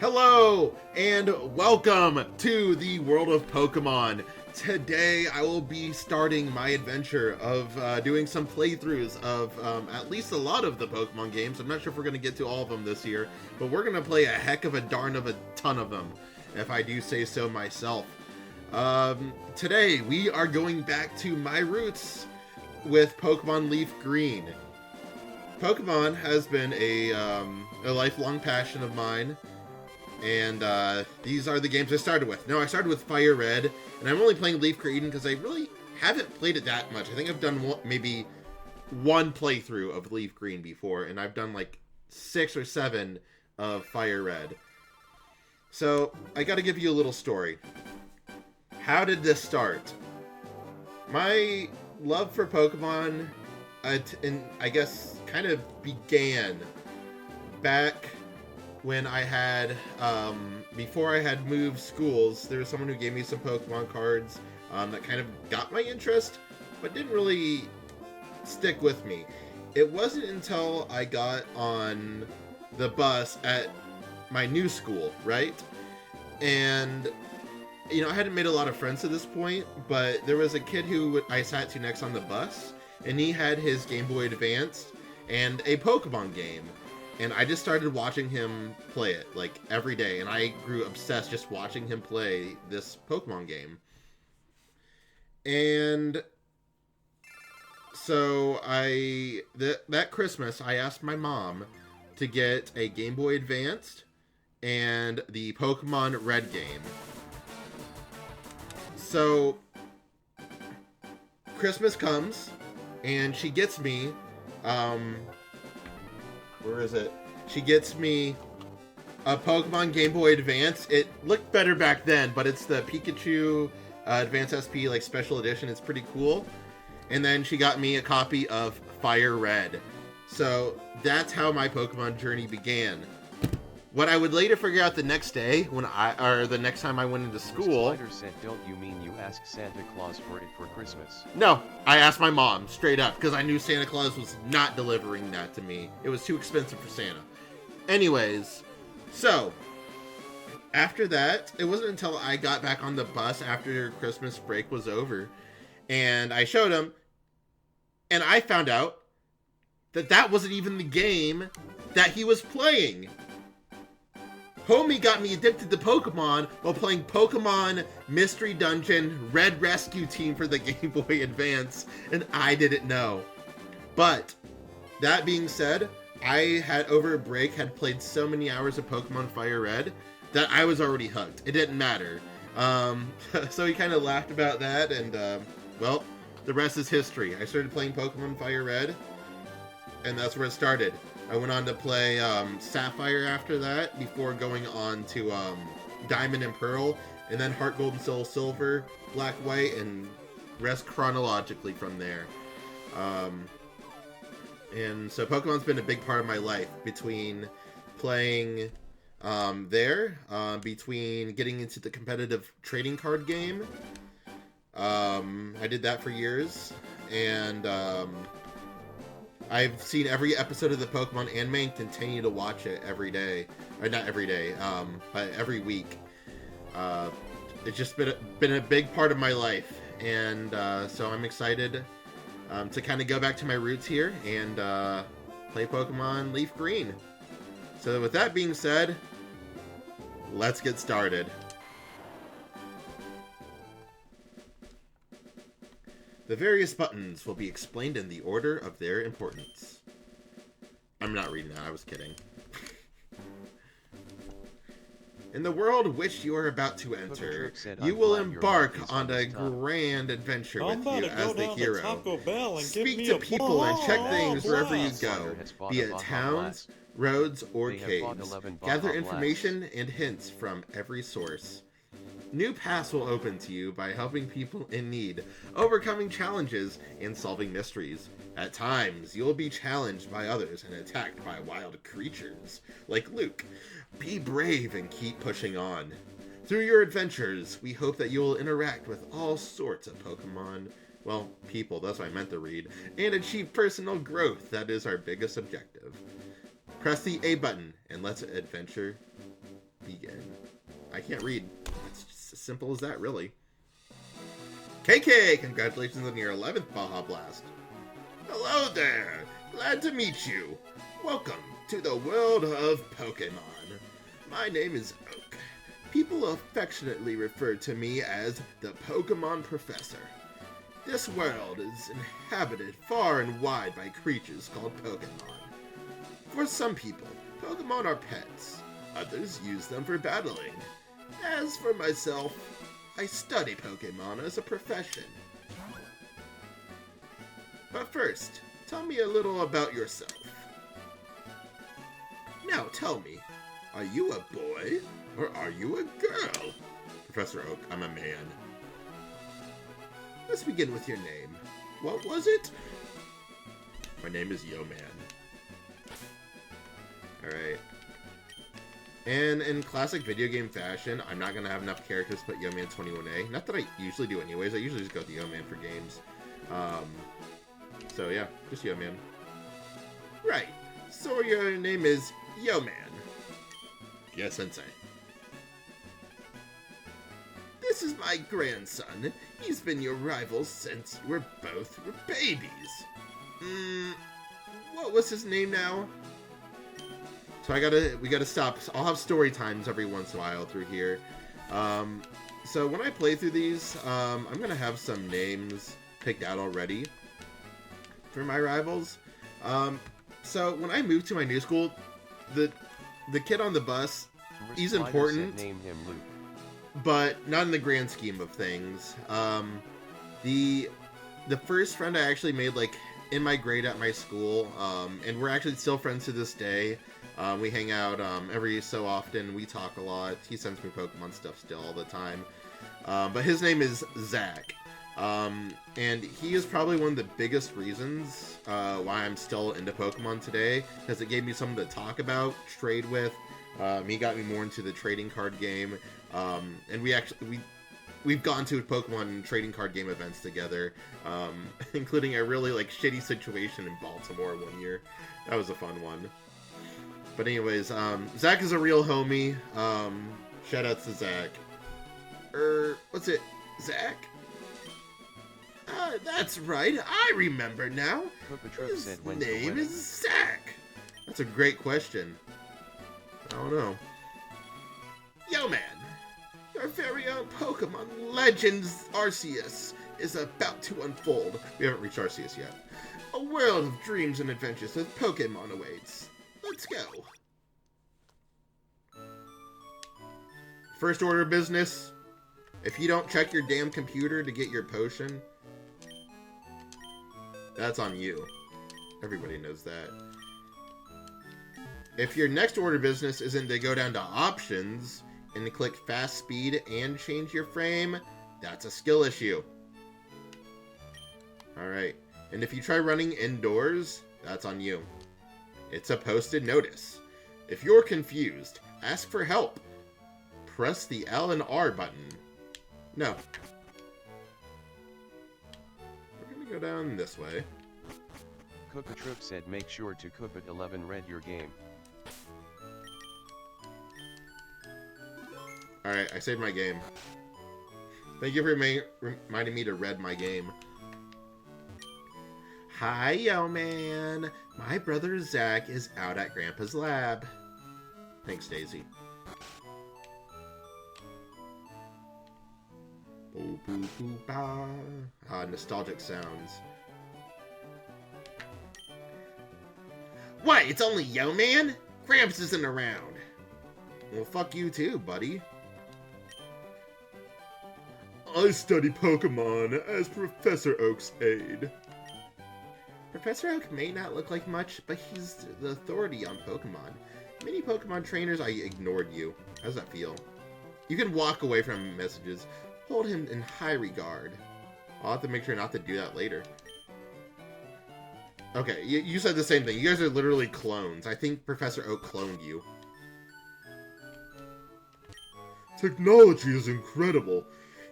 Hello, and welcome to the world of Pokemon. Today, I will be starting my adventure of doing some playthroughs of at least a lot of the Pokemon games. I'm not sure if we're going to get to all of them this year, but we're going to play a heck of a darn of a ton of them, if I do say so myself. Today, we are going back to my roots with Pokemon LeafGreen. Pokemon has been a lifelong passion of mine. And these are the games I started with. No, I started with Fire Red, and I'm only playing LeafGreen because I really haven't played it that much. I think I've done maybe one playthrough of LeafGreen before, and I've done like 6 or 7 of Fire Red. So, I gotta give you a little story. How did this start? My love for Pokemon, I guess, kind of began back when I had, before I had moved schools. There was someone who gave me some Pokemon cards that kind of got my interest, but didn't really stick with me. It wasn't until I got on the bus at my new school, right? And, you know, I hadn't made a lot of friends at this point, but there was a kid who I sat to next on the bus, and he had his Game Boy Advance and a Pokemon game. And I just started watching him play it, like, every day. And I grew obsessed just watching him play this Pokemon game. And so that Christmas, I asked my mom to get a Game Boy Advanced and the Pokemon Red game. So Christmas comes, and she gets me, where is it? She gets me a Pokemon Game Boy Advance. It looked better back then, but it's the Pikachu Advance SP like special edition. It's pretty cool. And then she got me a copy of Fire Red. So that's how my Pokemon journey began. What I would later figure out the next day, or the next time I went into school. Spider said, "Don't you mean you asked Santa Claus for it for Christmas?" No, I asked my mom straight up because I knew Santa Claus was not delivering that to me. It was too expensive for Santa. Anyways, so after that, it wasn't until I got back on the bus after Christmas break was over, and I showed him, and I found out that that wasn't even the game that he was playing. Homie got me addicted to Pokemon while playing Pokemon Mystery Dungeon Red Rescue Team for the Game Boy Advance, and I didn't know. But, that being said, I had, over a break, had played so many hours of Pokemon Fire Red that I was already hooked. It didn't matter. So he kind of laughed about that, and, well, the rest is history. I started playing Pokemon Fire Red, and that's where it started. I went on to play Sapphire after that, before going on to Diamond and Pearl, and then Heart Gold and Soul Silver, Black White, and rest chronologically from there. And so Pokemon's been a big part of my life, between playing between getting into the competitive trading card game. I did that for years, and I've seen every episode of the Pokemon anime and continue to watch it every day. Or not every day, but every week. It's just been a big part of my life. And so I'm excited to kind of go back to my roots here and play Pokemon LeafGreen. So with that being said, let's get started. The various buttons will be explained in the order of their importance. I'm not reading that, I was kidding. In the world which you are about to enter, you will embark on a grand adventure with you as the hero. Speak to people and check things wherever you go, be it towns, roads, or caves. Gather information and hints from every source. New paths will open to you by helping people in need, overcoming challenges, and solving mysteries. At times, you'll be challenged by others and attacked by wild creatures, like Luke. Be brave and keep pushing on. Through your adventures, we hope that you will interact with all sorts of Pokemon, well, people, that's what I meant to read, and achieve personal growth. That is our biggest objective. Press the A button and let's adventure begin. I can't read. It's just as simple as that, really. KK, congratulations on your 11th Baja Blast. Hello there. Glad to meet you. Welcome to the world of Pokemon. My name is Oak. People affectionately refer to me as the Pokemon Professor. This world is inhabited far and wide by creatures called Pokemon. For some people, Pokemon are pets. Others use them for battling. As for myself, I study Pokemon as a profession. But first, tell me a little about yourself. Now tell me, are you a boy or are you a girl? Professor Oak, I'm a man. Let's begin with your name. What was it? My name is Yo Man. Alright. And in classic video game fashion, I'm not going to have enough characters to put Yo Man 21A. Not that I usually do anyways. I usually just go with Yo Man for games. So yeah, just Yo Man. Right. So your name is Yo Man. Yes, Sensei. This is my grandson. He's been your rival since you were both babies. What was his name now? So we gotta stop. I'll have story times every once in a while through here. So when I play through these, I'm gonna have some names picked out already for my rivals. So when I moved to my new school, the kid on the bus, he's important. Name him Luke. But not in the grand scheme of things. The first friend I actually made, like, in my grade at my school, and we're actually still friends to this day. We hang out every so often. We talk a lot. He sends me Pokemon stuff still all the time. But his name is Zach. And he is probably one of the biggest reasons why I'm still into Pokemon today, because it gave me someone to talk about, trade with. He got me more into the trading card game. And we've gone to Pokemon trading card game events together, including a really shitty situation in Baltimore one year. That was a fun one. But anyways, Zach is a real homie. Shoutouts to Zach. What's it? Zach? That's right. I remember now. His name is Zach. That's a great question. I don't know. Yo, man. Your very own Pokemon Legends Arceus is about to unfold. We haven't reached Arceus yet. A world of dreams and adventures with Pokemon awaits. Let's go. First order of business. If you don't check your damn computer to get your potion, that's on you. Everybody knows that. If your next order of business isn't to go down to options and click fast speed and change your frame, that's a skill issue. Alright. And if you try running indoors, that's on you. It's a posted notice. If you're confused, ask for help. Press the L and R button. No. We're gonna go down this way. Cookatrook said make sure to cook at 11 read your game. Alright, I saved my game. Thank you for reminding me to read my game. Hi, yo man. My brother Zach is out at Grandpa's lab. Thanks, Daisy. Boo, boo, boo, ba. Nostalgic sounds. What? It's only Yo Man? Gramps isn't around. Well, fuck you too, buddy. I study Pokemon as Professor Oak's aide. Professor Oak may not look like much, but he's the authority on Pokemon. Many Pokemon trainers, I ignored you. How does that feel? You can walk away from messages. Hold him in high regard. I'll have to make sure not to do that later. Okay, you said the same thing. You guys are literally clones. I think Professor Oak cloned you. Technology is incredible.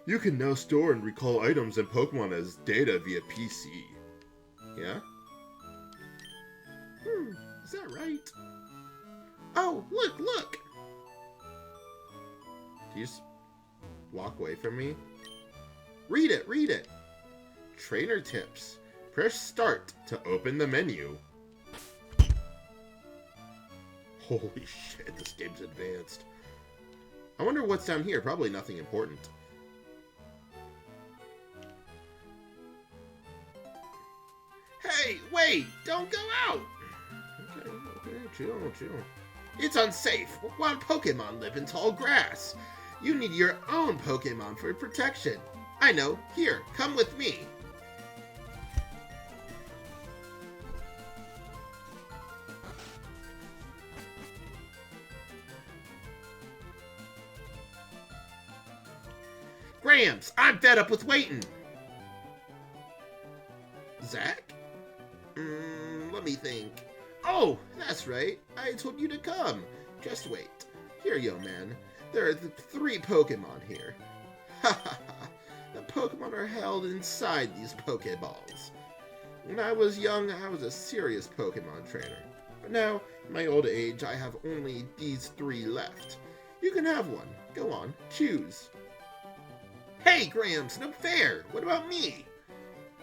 You can now store and recall items and Pokemon as data via PC. Yeah? Is that right? Oh, look! You just walk away from me? Read it, read it! Trainer tips. Press start to open the menu. Holy shit, this game's advanced. I wonder what's down here. Probably nothing important. Hey, wait! Don't go out! Okay, chill. It's unsafe. Wild Pokemon live in tall grass. You need your own Pokemon for protection. I know. Here, come with me. Grams, I'm fed up with waiting. Zach? Let me think. Oh, that's right. I told you to come. Just wait. Here, young man. There are 3 Pokemon here. Ha ha ha. The Pokemon are held inside these Pokeballs. When I was young, I was a serious Pokemon trainer. But now, in my old age, I have only these 3 left. You can have one. Go on, choose. Hey, Grams, no fair. What about me?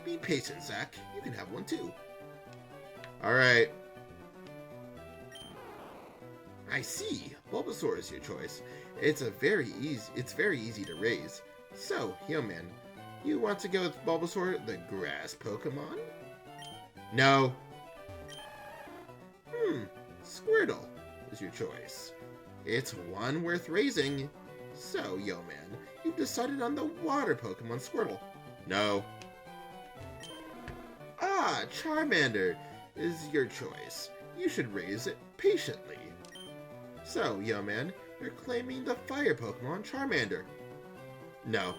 Be patient, Zach. You can have one too. Alright. I see. Bulbasaur is your choice. It's very easy to raise. So, young man, you want to go with Bulbasaur, the grass Pokemon? No. Squirtle is your choice. It's one worth raising. So, young man, you've decided on the water Pokemon Squirtle. No. Ah, Charmander is your choice. You should raise it patiently. So, young man, you're claiming the fire Pokemon Charmander. No.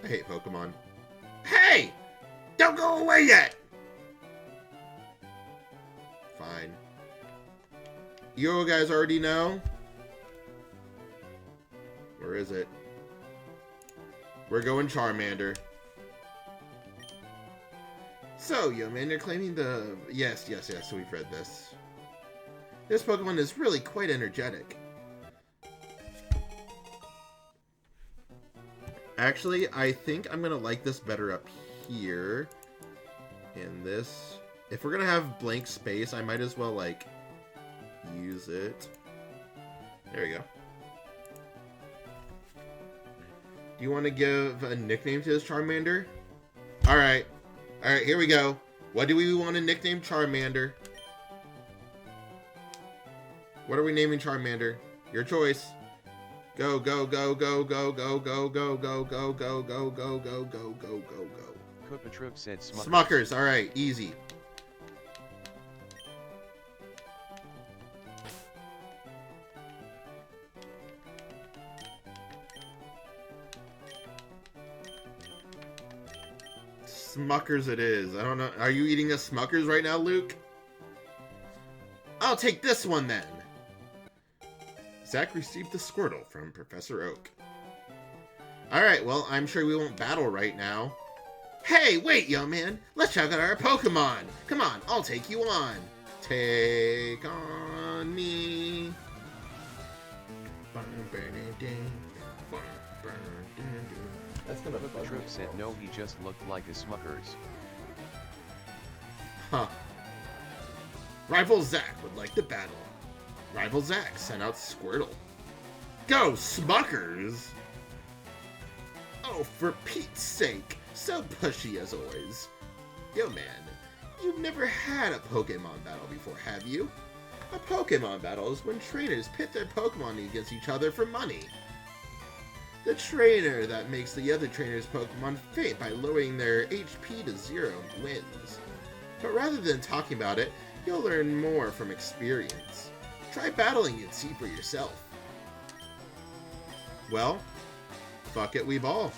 I hate Pokemon. Hey! Don't go away yet! Fine. You guys already know? Where is it? We're going Charmander. So, young man, you're claiming the... Yes, we've read this. This Pokemon is really quite energetic. Actually, I think I'm gonna like this better up here. In this. If we're gonna have blank space, I might as well, like, use it. There we go. Do you want to give a nickname to this Charmander? Alright. Alright, here we go. What do we want to nickname Charmander? What are we naming Charmander? Your choice. Go, go, go, go, go, go, go, go, go, go, go, go, go, go, go, go, go. PTrip said Smuckers. Smuckers, alright, easy. Smuckers it is. I don't know. Are you eating a Smuckers right now, Luke? I'll take this one then. Zach received the Squirtle from Professor Oak. Alright, well, I'm sure we won't battle right now. Hey, wait, young man. Let's check out our Pokemon. Come on, I'll take you on. Take on me. That's gonna PTrip said no, he just looked like a Smuckers. Huh. Rival Zach would like to battle. Rival Zach sent out Squirtle. Go, Smuckers! Oh, for Pete's sake. So pushy as always. Yo, man. You've never had a Pokemon battle before, have you? A Pokemon battle is when trainers pit their Pokemon against each other for money. The trainer that makes the other trainer's Pokemon faint by lowering their HP to 0 wins. But rather than talking about it, you'll learn more from experience. Try battling and see for yourself. Well, fuck it, we ball.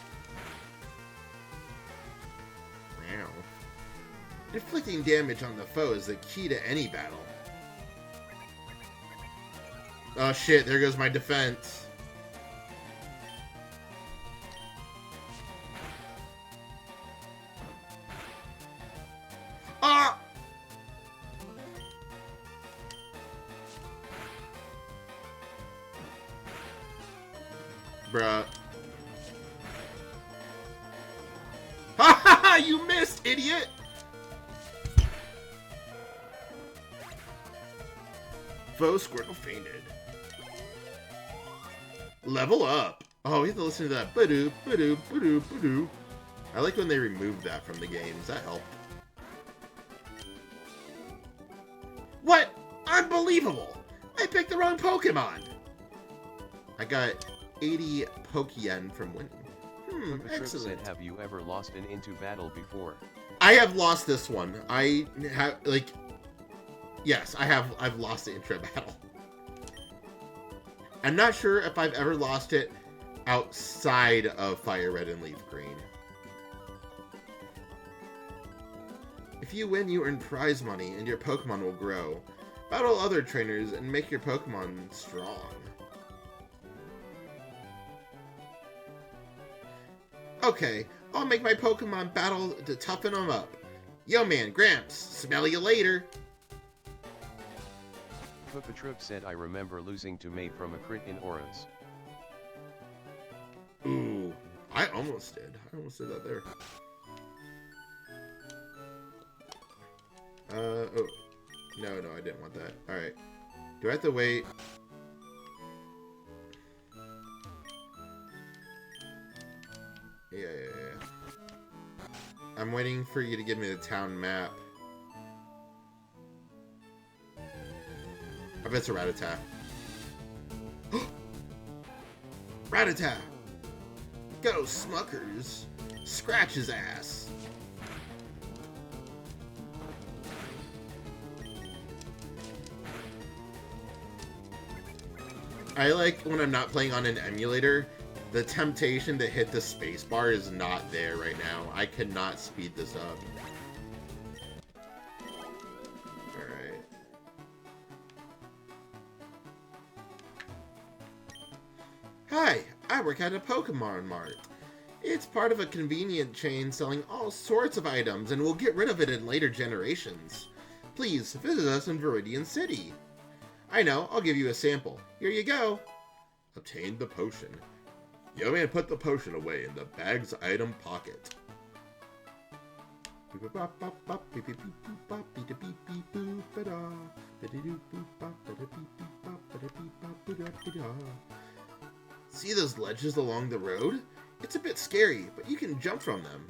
Wow. Inflicting damage on the foe is the key to any battle. Oh shit, there goes my defense. Ah! Bruh. Ha ha ha! You missed, idiot! Faux Squirtle fainted. Level up. Oh, we have to listen to that. Ba-doo, ba-doo, ba-doo, ba-doo. I like when they removed that from the games. That helped. What? Unbelievable! I picked the wrong Pokemon! I got 80 Pokeyen from winning. Excellent. Said, have you ever lost an into battle before? I have lost this one. I have, like... Yes, I've lost it in Intra Battle. I'm not sure if I've ever lost it outside of Fire Red and Leaf Green. If you win, you earn prize money, and your Pokemon will grow. Battle other trainers and make your Pokemon strong. Okay, I'll make my Pokemon battle to toughen them up. Yo man, Gramps, smell you later. PlayThrough said, I remember losing to May from a crit in Auras. Ooh, I almost did. I almost did that there. Oh. No, I didn't want that. Alright. Do I have to wait? Yeah. I'm waiting for you to give me the town map. I bet it's a Rattata. Rattata! Go, Smuckers! Scratch his ass! I like when I'm not playing on an emulator, the temptation to hit the spacebar is not there right now. I cannot speed this up. Alright. Hi, I work at a Pokemon Mart. It's part of a convenient chain selling all sorts of items, and we'll get rid of it in later generations. Please visit us in Viridian City. I know, I'll give you a sample. Here you go. Obtain the potion. Yo man, put the potion away in the bag's item pocket. See those ledges along the road? It's a bit scary, but you can jump from them.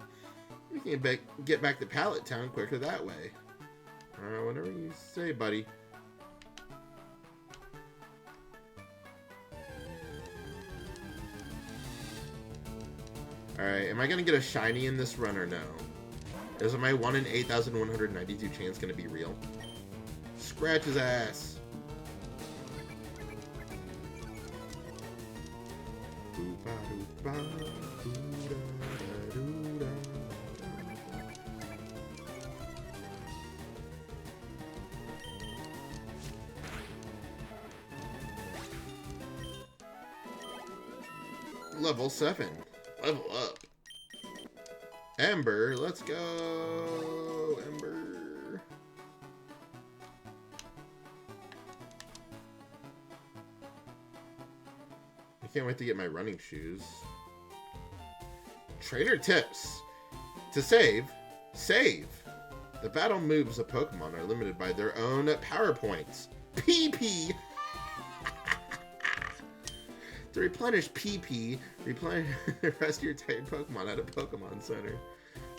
You can get back to Pallet Town quicker that way. Whatever you say, buddy. Alright, am I going to get a shiny in this run or no? Is my 1 in 8,192 chance going to be real? Scratch his ass! Level 7. Level up. Ember, let's go. Ember. I can't wait to get my running shoes. Trainer tips. To save, save. The battle moves of Pokemon are limited by their own power points. PP. To replenish PP, rest your tired Pokemon at a Pokemon Center.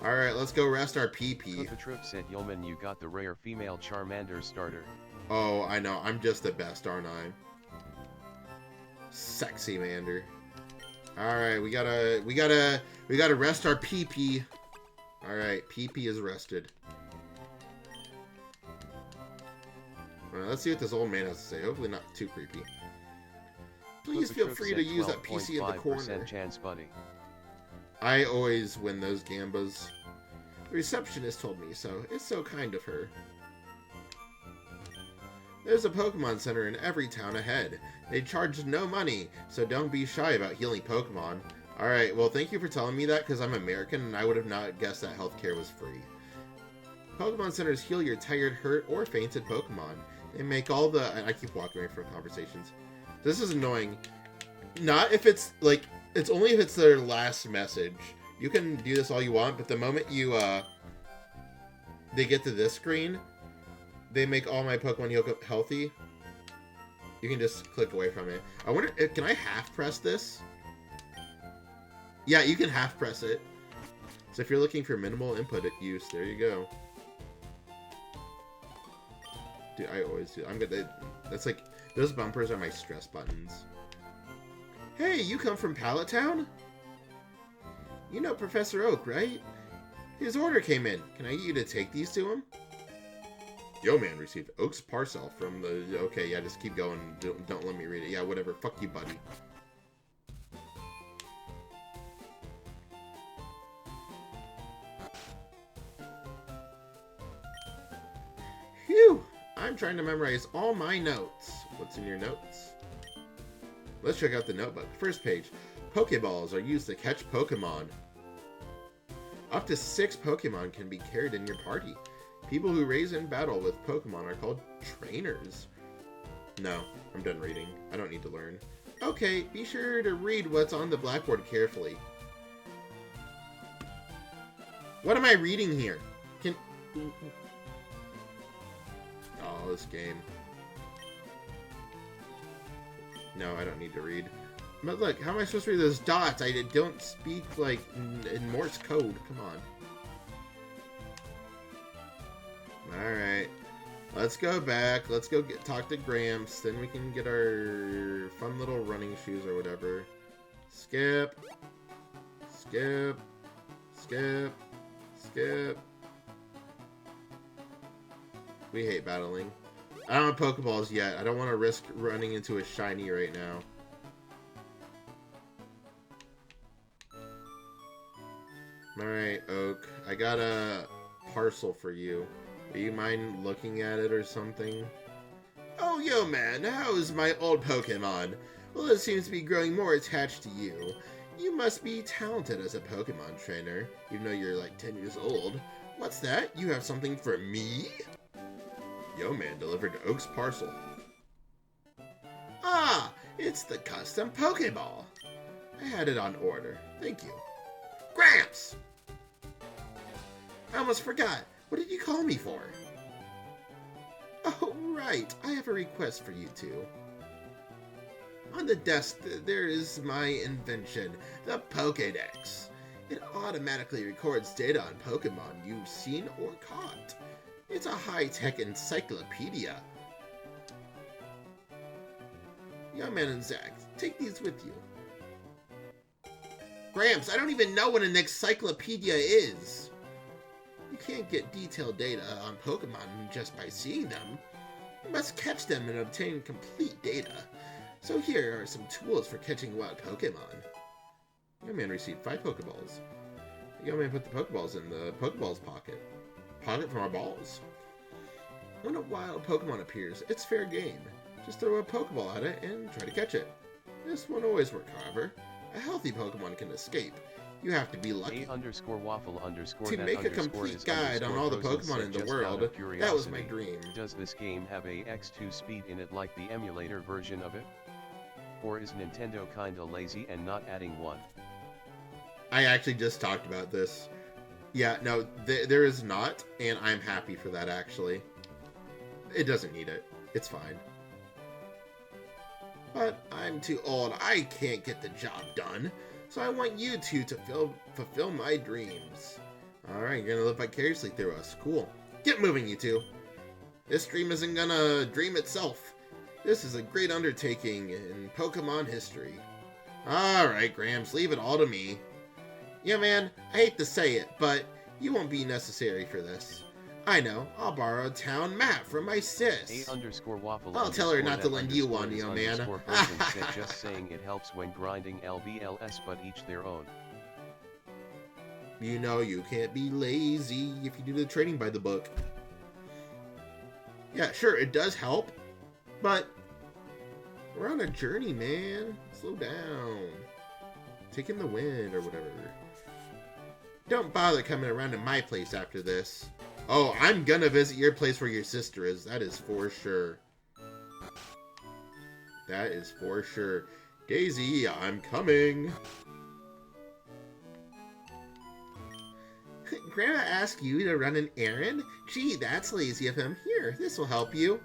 Alright, let's go rest our PP. PlayThrough said, Yeoman, you got the rare female Charmander starter. Oh, I know. I'm just the best, aren't I? Sexy Mander. Alright, we gotta rest our PP. Alright, PP is rested. Alright, let's see what this old man has to say. Hopefully not too creepy. Please feel free to use that PC in the corner. Chance, buddy. I always win those gambas. The receptionist told me so. It's so kind of her. There's a Pokemon Center in every town ahead. They charge no money, so don't be shy about healing Pokemon. Alright, well thank you for telling me that, because I'm American and I would have not guessed that healthcare was free. Pokemon Centers heal your tired, hurt, or fainted Pokemon. They make all the... I keep walking away from conversations. This is annoying. Not if it's, like, it's only if it's their last message. You can do this all you want, but the moment you, they get to this screen, they make all my Pokemon healthy. You can just click away from it. I wonder, can I half press this? Yeah, you can half press it. So if you're looking for minimal input use, there you go. Dude, I always do. I'm good. That's like, those bumpers are my stress buttons. Hey, you come from Pallet Town? You know Professor Oak, right? His order came in. Can I get you to take these to him? Yo, man, received Oak's parcel from the... Okay, yeah, just keep going. Don't let me read it. Yeah, whatever. Fuck you, buddy. Phew! I'm trying to memorize all my notes. What's in your notes? Let's check out the notebook. First page. Pokeballs are used to catch Pokemon. Up to 6 Pokemon can be carried in your party. People who raise and battle with Pokemon are called trainers. No, I'm done reading. I don't need to learn. Okay, be sure to read what's on the blackboard carefully. What am I reading here? Oh, this game. No, I don't need to read. But look, how am I supposed to read those dots? I don't speak, like, in Morse code. Come on. Alright. Let's go back. Let's go talk to Gramps. Then we can get our fun little running shoes or whatever. Skip. Skip. Skip. Skip. We hate battling. I don't have Pokeballs yet. I don't want to risk running into a shiny right now. Alright, Oak. I got a parcel for you. Do you mind looking at it or something? Oh, yo, man. How's my old Pokemon? Well, it seems to be growing more attached to you. You must be talented as a Pokemon trainer, even though you're like 10 years old. What's that? You have something for me? Yo, man delivered Oak's parcel. Ah, it's the custom Pokeball. I had it on order. Thank you. Gramps! I almost forgot. What did you call me for? Oh, right. I have a request for you two. On the desk, there is my invention, the Pokédex. It automatically records data on Pokemon you've seen or caught. It's a high-tech encyclopedia. Young Man and Zach, take these with you. Gramps, I don't even know what an encyclopedia is. You can't get detailed data on Pokemon just by seeing them. You must catch them and obtain complete data. So here are some tools for catching wild Pokemon. Young Man received 5 Pokeballs. The young man put the Pokeballs in the Pokeballs pocket. Pocket from our balls. When a wild Pokemon appears, it's fair game. Just throw a Pokeball at it and try to catch it. This won't always work, however. A healthy Pokemon can escape. You have to be lucky. _waffle_ To make a complete guide on all the Pokemon in the world, that was my dream. Does this game have a X2 speed in it like the emulator version of it? Or is Nintendo kinda lazy and not adding one? I actually just talked about this. Yeah, no, there is not, and I'm happy for that, actually. It doesn't need it. It's fine. But I'm too old. I can't get the job done. So I want you two to fulfill my dreams. Alright, you're gonna live vicariously through us. Cool. Get moving, you two. This dream isn't gonna dream itself. This is a great undertaking in Pokemon history. Alright, Gramps, leave it all to me. Yeah, man, I hate to say it, but you won't be necessary for this. I know, I'll borrow a town map from my sis. _waffle_ I'll tell her not to lend you one, young man. Just saying it helps when grinding LBLS, but each their own. You know you can't be lazy if you do the training by the book. Yeah, sure, it does help, but we're on a journey, man. Slow down. Take in the wind or whatever. Don't bother coming around to my place after this. Oh, I'm gonna visit your place where your sister is. That is for sure. That is for sure. Daisy, I'm coming. Grandma asked you to run an errand? Gee, that's lazy of him. Here, this will help you.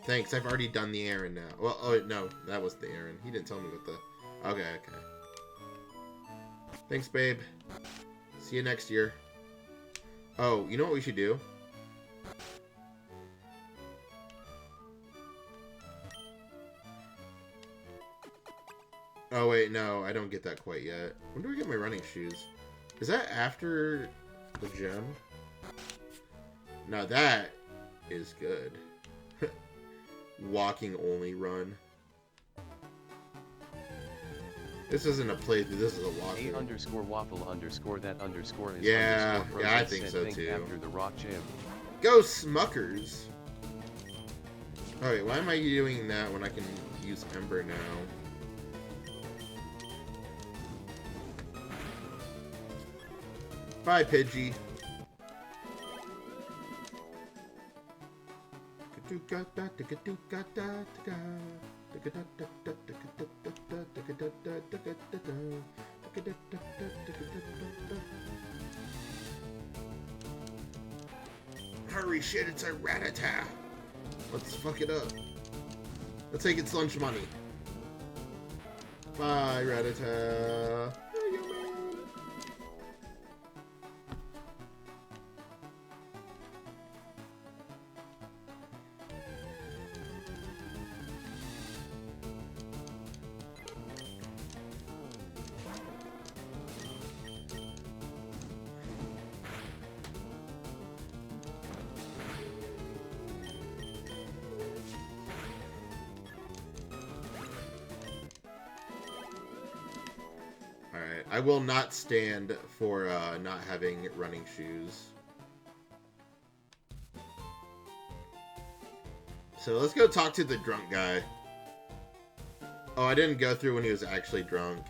Thanks, I've already done the errand now. Well, oh, no, that was the errand. He didn't tell me what the... Okay. Thanks, babe. See you next year. Oh, you know what we should do? Oh, wait, no, I don't get that quite yet. When do I get my running shoes? Is that after the gym? Now that is good. Walking only run. This isn't a playthrough, this is a walkthrough. _waffle_that_ is yeah, I think so too. After the rock gym. Go Smuckers! Alright, why am I doing that when I can use Ember now? Bye, Pidgey. Hurry, shit, it's a Rattata. Let's fuck it up. Let's take its lunch money. Bye, Rattata. Alright, I will not stand for not having running shoes. So let's go talk to the drunk guy. Oh, I didn't go through when he was actually drunk.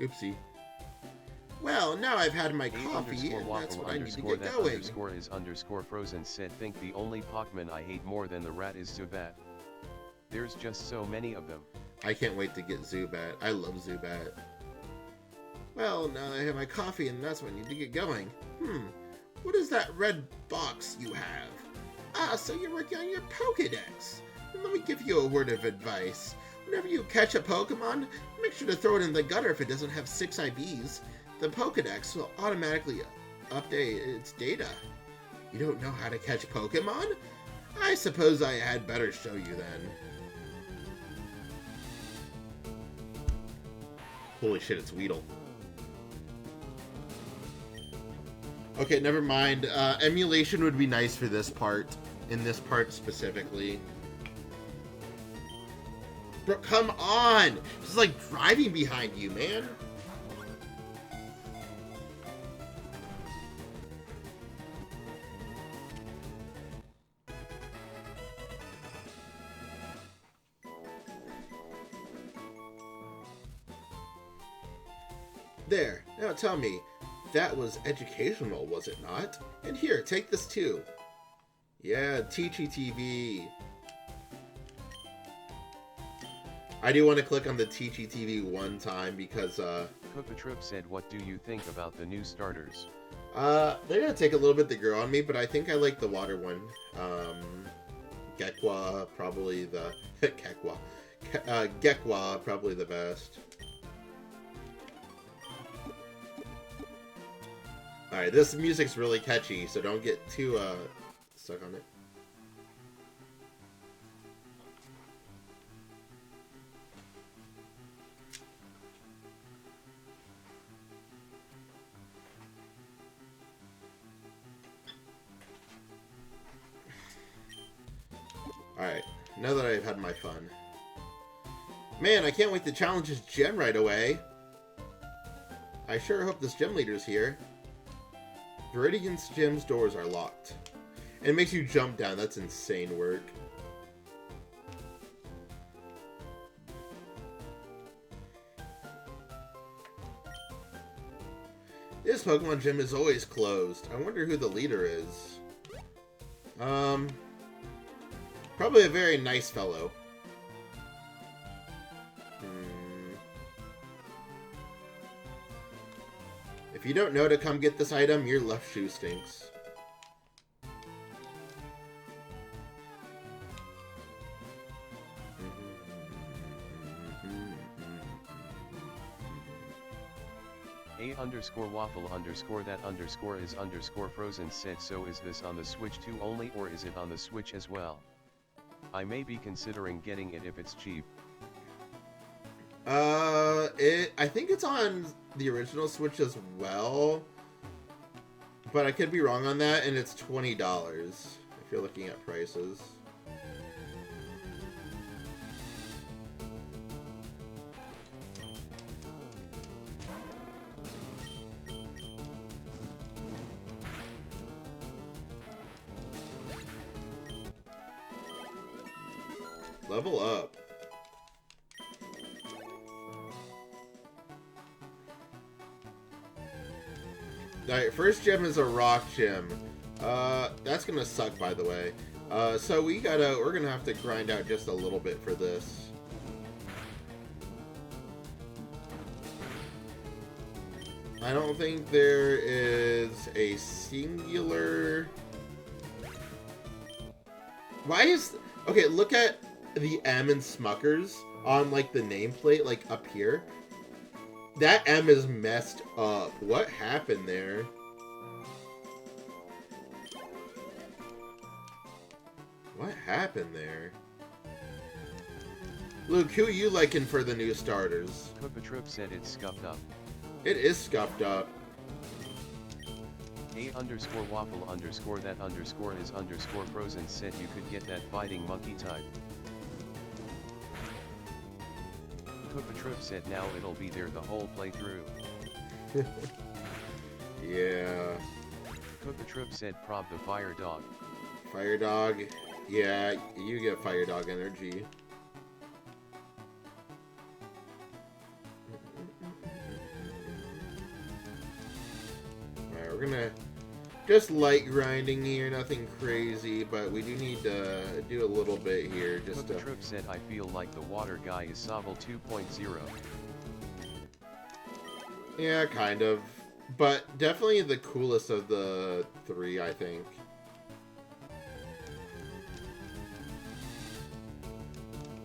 Oopsie. Well, now I've had my coffee, and that's what I need to get going. _frozen said, think the only Pokemon I hate more than the rat is Zubat. There's just so many of them. I can't wait to get Zubat. I love Zubat. Well, now I have my coffee, and that's when I need to get going. What is that red box you have? Ah, so you're working on your Pokedex. Let me give you a word of advice. Whenever you catch a Pokemon, make sure to throw it in the gutter if it doesn't have 6 IVs. The Pokedex will automatically update its data. You don't know how to catch Pokemon? I suppose I had better show you then. Holy shit, it's Weedle. Okay, never mind. Emulation would be nice for this part. In this part specifically. Bro, come on! This is like driving behind you, man. There, now tell me, that was educational, was it not? And here, take this too. Yeah, Teachy TV. I do want to click on the Teachy TV one time because, Koopatrip said, what do you think about the new starters? they're gonna take a little bit to grow on me, but I think I like the water one. Gekwa, probably the... Gekwa. Gekwa, probably the best. Alright, this music's really catchy, so don't get too, stuck on it. Alright, now that I've had my fun. Man, I can't wait to challenge this gym right away. I sure hope this gym leader's here. Viridian's gym's doors are locked. And it makes you jump down. That's insane work. This Pokemon gym is always closed. I wonder who the leader is. Probably a very nice fellow. If you don't know to come get this item, your left shoe stinks. A_waffle_that_ is _frozen said, so is this on the Switch 2 only, or is it on the Switch as well? I may be considering getting it if it's cheap. I think it's on the original Switch as well, but I could be wrong on that, and it's $20 if you're looking at prices. Level up. Alright, first gem is a rock gem. That's gonna suck, by the way. So we're gonna have to grind out just a little bit for this. I don't think there is a singular... Why is... Okay, look at the M in Smuckers on, like, the nameplate, like, up here. That M is messed up. What happened there? What happened there? Luke, who are you liking for the new starters? Koopatroop said it's scuffed up. It is scuffed up. A_waffle_that_ is _frozen said you could get that fighting monkey type. Koopatroop said now it'll be there the whole playthrough. Yeah. Koopatroop said prob the fire dog. Fire dog. Yeah, you get fire dog energy. Alright, we're gonna just light grinding here, nothing crazy, but we do need to do a little bit here. Just Koopatroop said I feel like the water guy is Sobble 2.0. Yeah, kind of. But definitely the coolest of the three, I think.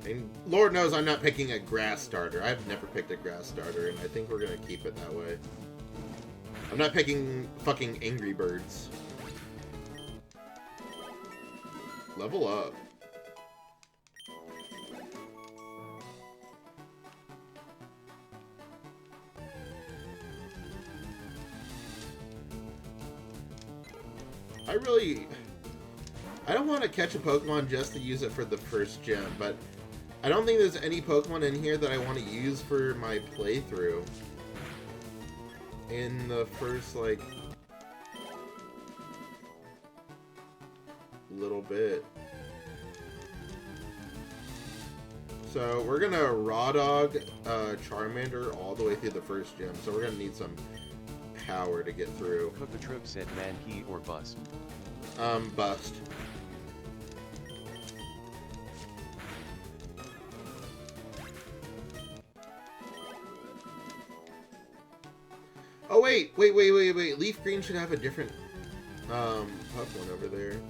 And Lord knows I'm not picking a grass starter. I've never picked a grass starter, and I think we're gonna keep it that way. I'm not picking fucking Angry Birds. Level up. I don't want to catch a Pokemon just to use it for the first gem, but I don't think there's any Pokemon in here that I want to use for my playthrough. In the first, like, little bit. So we're gonna Raw Dog Charmander all the way through the first gym, so we're gonna need some power to get through. Koopatroop said Mankey or bust. Bust. Oh wait. LeafGreen should have a different Pokemon over there.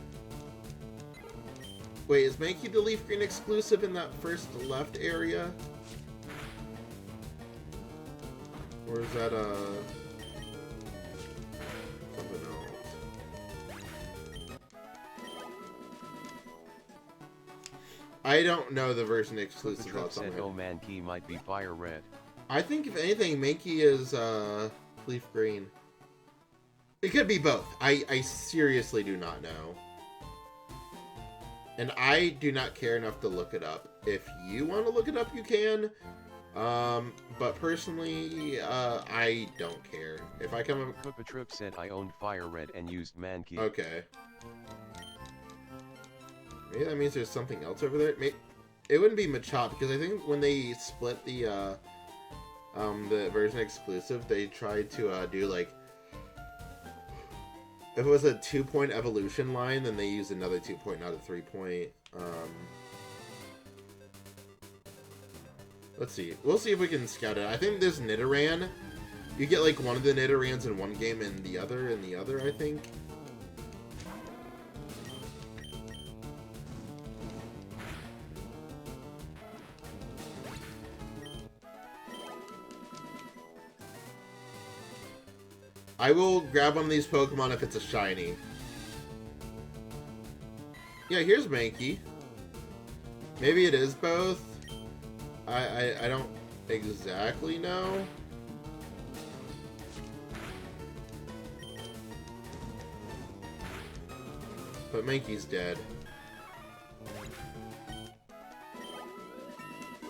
Wait, is Mankey the LeafGreen exclusive in that first left area? Or is that something else? I don't know the version exclusive. Koopatroop said oh Mankey might be fire red. I think if anything, Mankey is Leaf Green. It could be both. I seriously do not know. And I do not care enough to look it up. If you want to look it up, you can. But personally, I don't care. If I come up... Koopatroop said I owned Fire Red and used Mankey. Okay. Maybe that means there's something else over there. Maybe... It wouldn't be Machop, because I think when they split the version exclusive, they tried to do like, if it was a 2-point evolution line, then they used another 2-point, not a 3-point. Let's see. We'll see if we can scout it. I think this Nidoran You get like one of the Nidorans in one game and the other in the other, I think. I will grab one of these Pokemon if it's a shiny. Yeah, here's Mankey. Maybe it is both. I don't exactly know. But Mankey's dead.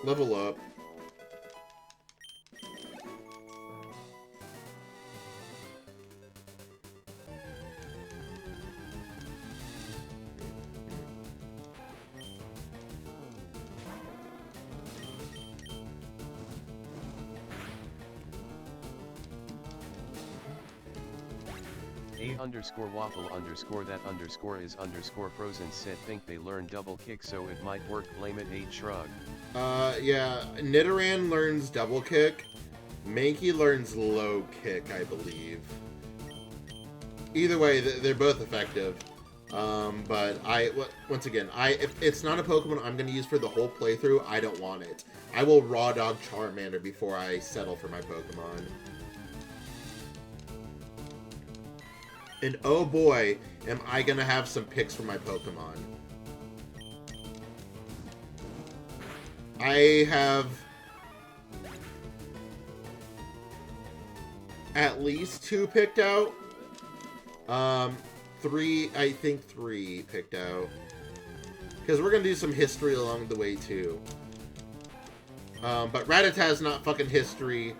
Level up. A_waffle_that_is _frozen said think they learned double kick so it might work, blame it 8 shrug. Yeah, Nidoran learns double kick. Mankey learns low kick, I believe. Either way, they're both effective. But once again, if it's not a Pokemon I'm gonna use for the whole playthrough, I don't want it. I will raw dog Charmander before I settle for my Pokemon. And oh boy, am I gonna have some picks for my Pokemon. I have at least 2 picked out. 3, I think 3 picked out. Because we're gonna do some history along the way too. But Rattata's not fucking history,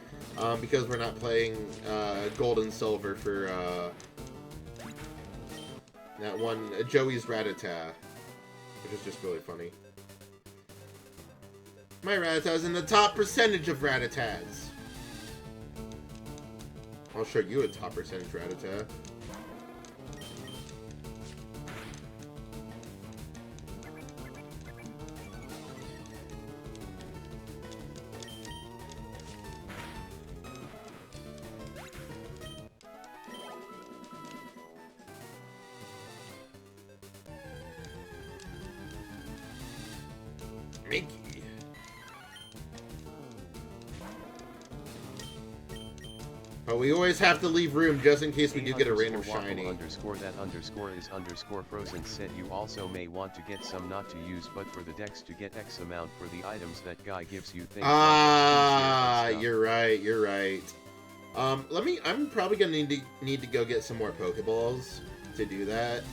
because we're not playing Gold and Silver for that one, Joey's Rattata, which is just really funny. My Rattata's in the top percentage of Rattatas. I'll show you a top percentage Rattata. Mickey. But we always have to leave room just in case we do get a random shiny. _that_frozen said you also may want to get some not to use but for the dex to get X amount for the items that guy gives you things like you're right, you're right. I'm probably gonna need to go get some more Pokeballs to do that.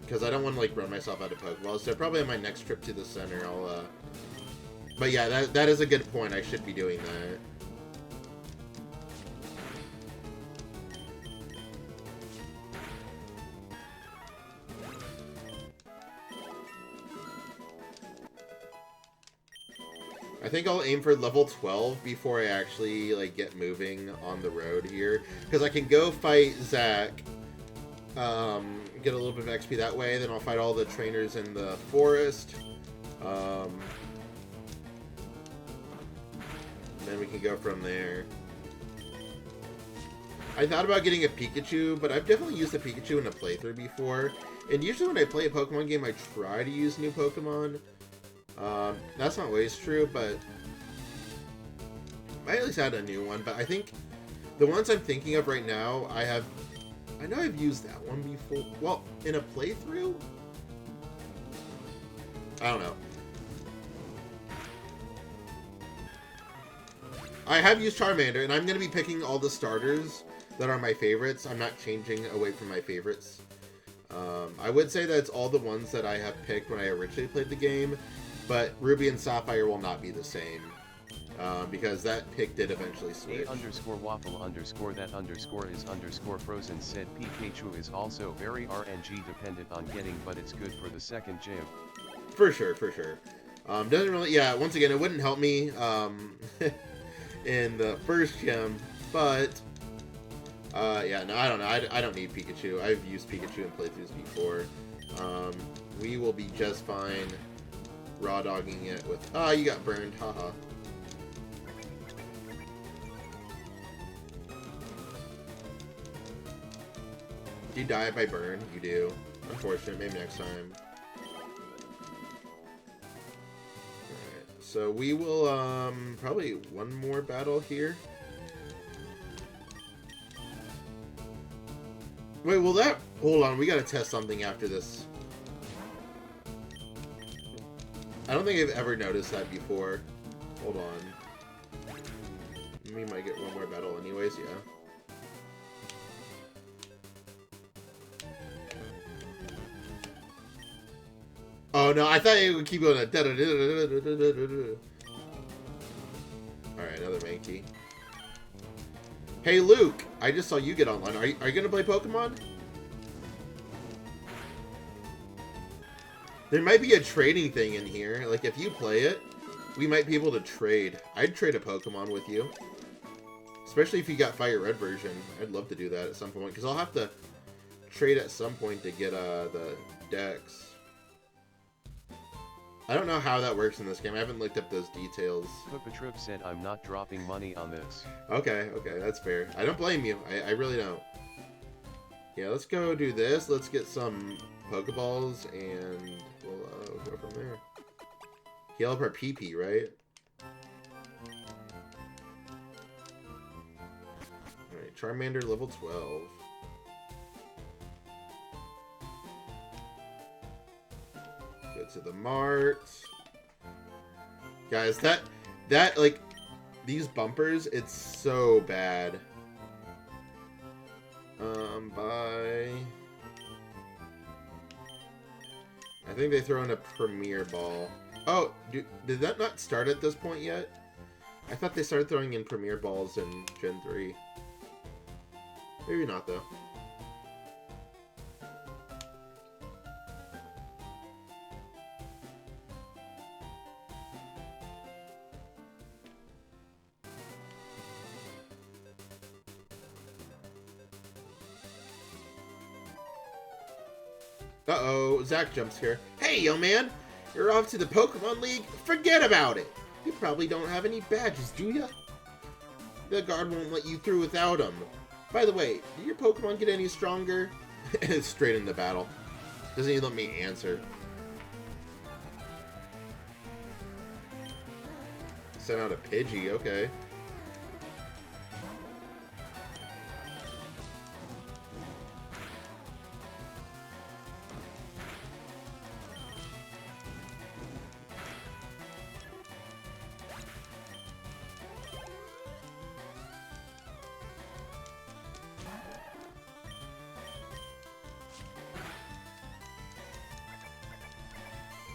Because I don't want to like run myself out of Pokeballs. So probably on my next trip to the center, I'll. But yeah, that is a good point. I should be doing that. I think I'll aim for level 12 before I actually like get moving on the road here, because I can go fight Zach. Get a little bit of XP that way, then I'll fight all the trainers in the forest. Then we can go from there. I thought about getting a Pikachu, but I've definitely used a Pikachu in a playthrough before. And usually when I play a Pokemon game, I try to use new Pokemon. That's not always true, but I at least had a new one. But I think the ones I'm thinking of right now, I know I've used that one before. Well, in a playthrough? I don't know. I have used Charmander, and I'm going to be picking all the starters that are my favorites. I'm not changing away from my favorites. I would say that it's all the ones that I have picked when I originally played the game, but Ruby and Sapphire will not be the same. Because that pick did eventually switch. A_waffle_that_is_frozen said Pikachu is also very RNG dependent on getting, but it's good for the second gym. For sure, for sure. Doesn't really, yeah, once again, it wouldn't help me in the first gym, but yeah, no, I don't know. I don't need Pikachu. I've used Pikachu in playthroughs before. We will be just fine raw dogging it with, you got burned, haha. Do you die by burn? You do. Unfortunate. Maybe next time. Alright. So we will, probably one more battle here. Wait, will that... Hold on. We gotta test something after this. I don't think I've ever noticed that before. Hold on. We might get one more battle anyways, yeah. Oh no, I thought it would keep going. Alright, another Mankey. Hey Luke, I just saw you get online. Are you gonna play Pokemon? There might be a trading thing in here. Like, if you play it, we might be able to trade. I'd trade a Pokemon with you. Especially if you got Fire Red version. I'd love to do that at some point. Because I'll have to trade at some point to get the Dex. I don't know how that works in this game. I haven't looked up those details. PlayThrough said I'm not dropping money on this. Okay, that's fair. I don't blame you. I really don't. Yeah, let's go do this. Let's get some Pokeballs, and we'll go from there. Heal up our PP, right? Alright, Charmander level 12. Go to the mart. Guys, that, like, these bumpers, it's so bad. Bye. I think they throw in a Premier Ball. Oh, did that not start at this point yet? I thought they started throwing in Premier Balls in Gen 3. Maybe not, though. Uh-oh, Zach jumps here. Hey, yo man! You're off to the Pokemon League? Forget about it! You probably don't have any badges, do ya? The guard won't let you through without them. By the way, did your Pokemon get any stronger? Straight into battle. Doesn't even let me answer. Sent out a Pidgey, okay.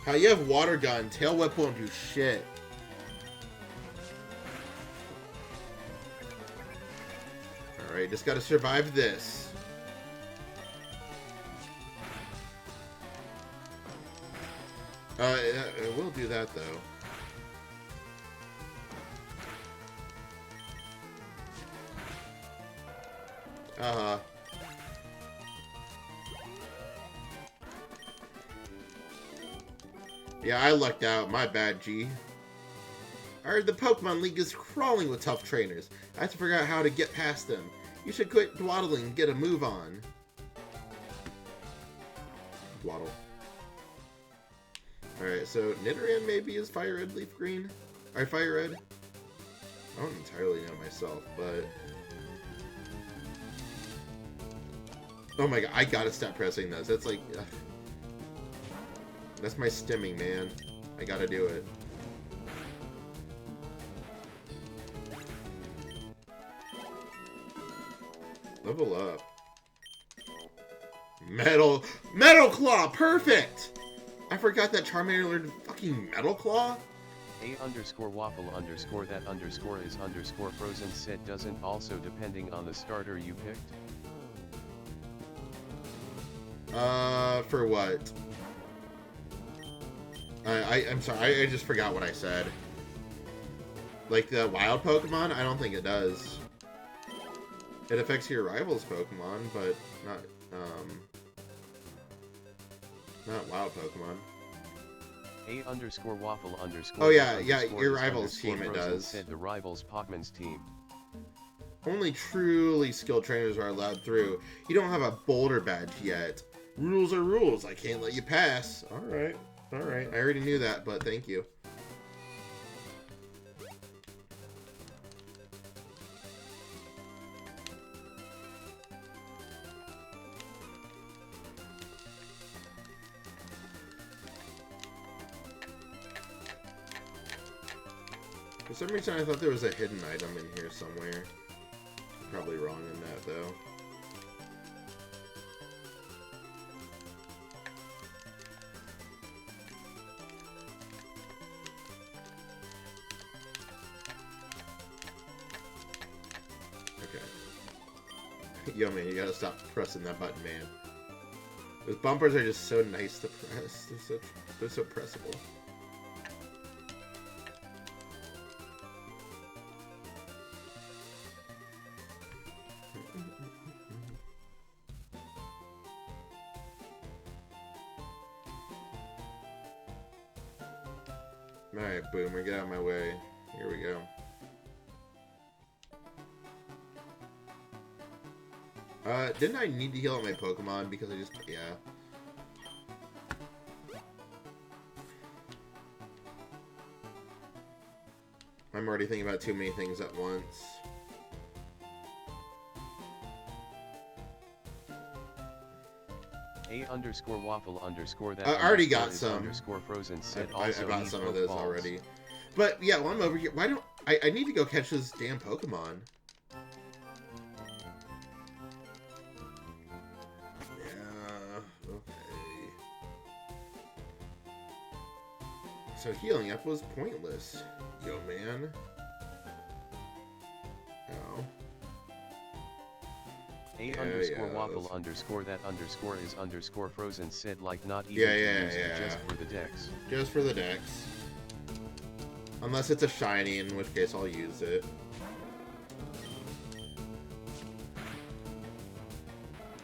How you have Water Gun, Tail Whip won't do shit. Alright, just gotta survive this. It will do that though. Uh-huh. Yeah, I lucked out. My bad, G. I heard the Pokemon League is crawling with tough trainers. I have to figure out how to get past them. You should quit dwaddling and get a move on. Dwaddle. Alright, so Nidoran maybe is Fire Red, Leaf Green? Or Fire Red? I don't entirely know myself, but... Oh my god, I gotta stop pressing those. That's like... That's my stimming, man. I gotta do it. Level up. Metal Claw! Perfect! I forgot that Charmander learned fucking Metal Claw? A_waffle_ that underscore is underscore frozen said doesn't also depending on the starter you picked? For what? I'm sorry, I just forgot what I said. Like the wild Pokemon? I don't think it does. It affects your rival's Pokemon, but not wild Pokemon. A_waffle_ Oh yeah, your rival's team it does. Said the rival's Pokemons team. Only truly skilled trainers are allowed through. You don't have a boulder badge yet. Rules are rules. I can't let you pass. Alright. Alright. I already knew that, but thank you. For some reason, I thought there was a hidden item in here somewhere. Probably wrong in that, though. Okay. Yo, man, you gotta stop pressing that button, man. Those bumpers are just so nice to press. They're so pressable. Alright, Boomer, get out of my way. Here we go. Didn't I need to heal up my Pokemon? Because I just, yeah. I'm already thinking about too many things at once. A_waffle_ that. I already got some. Underscore frozen said I also got some of those balls. already. But yeah, while I'm over here, why don't I need to go catch this damn Pokemon? Yeah, okay. So healing up was pointless. Yo, man. Oh. A_waffle_ that underscore is underscore frozen said like not even Yeah, to use it, just for the dex. Just for the dex. Unless it's a shiny, in which case I'll use it.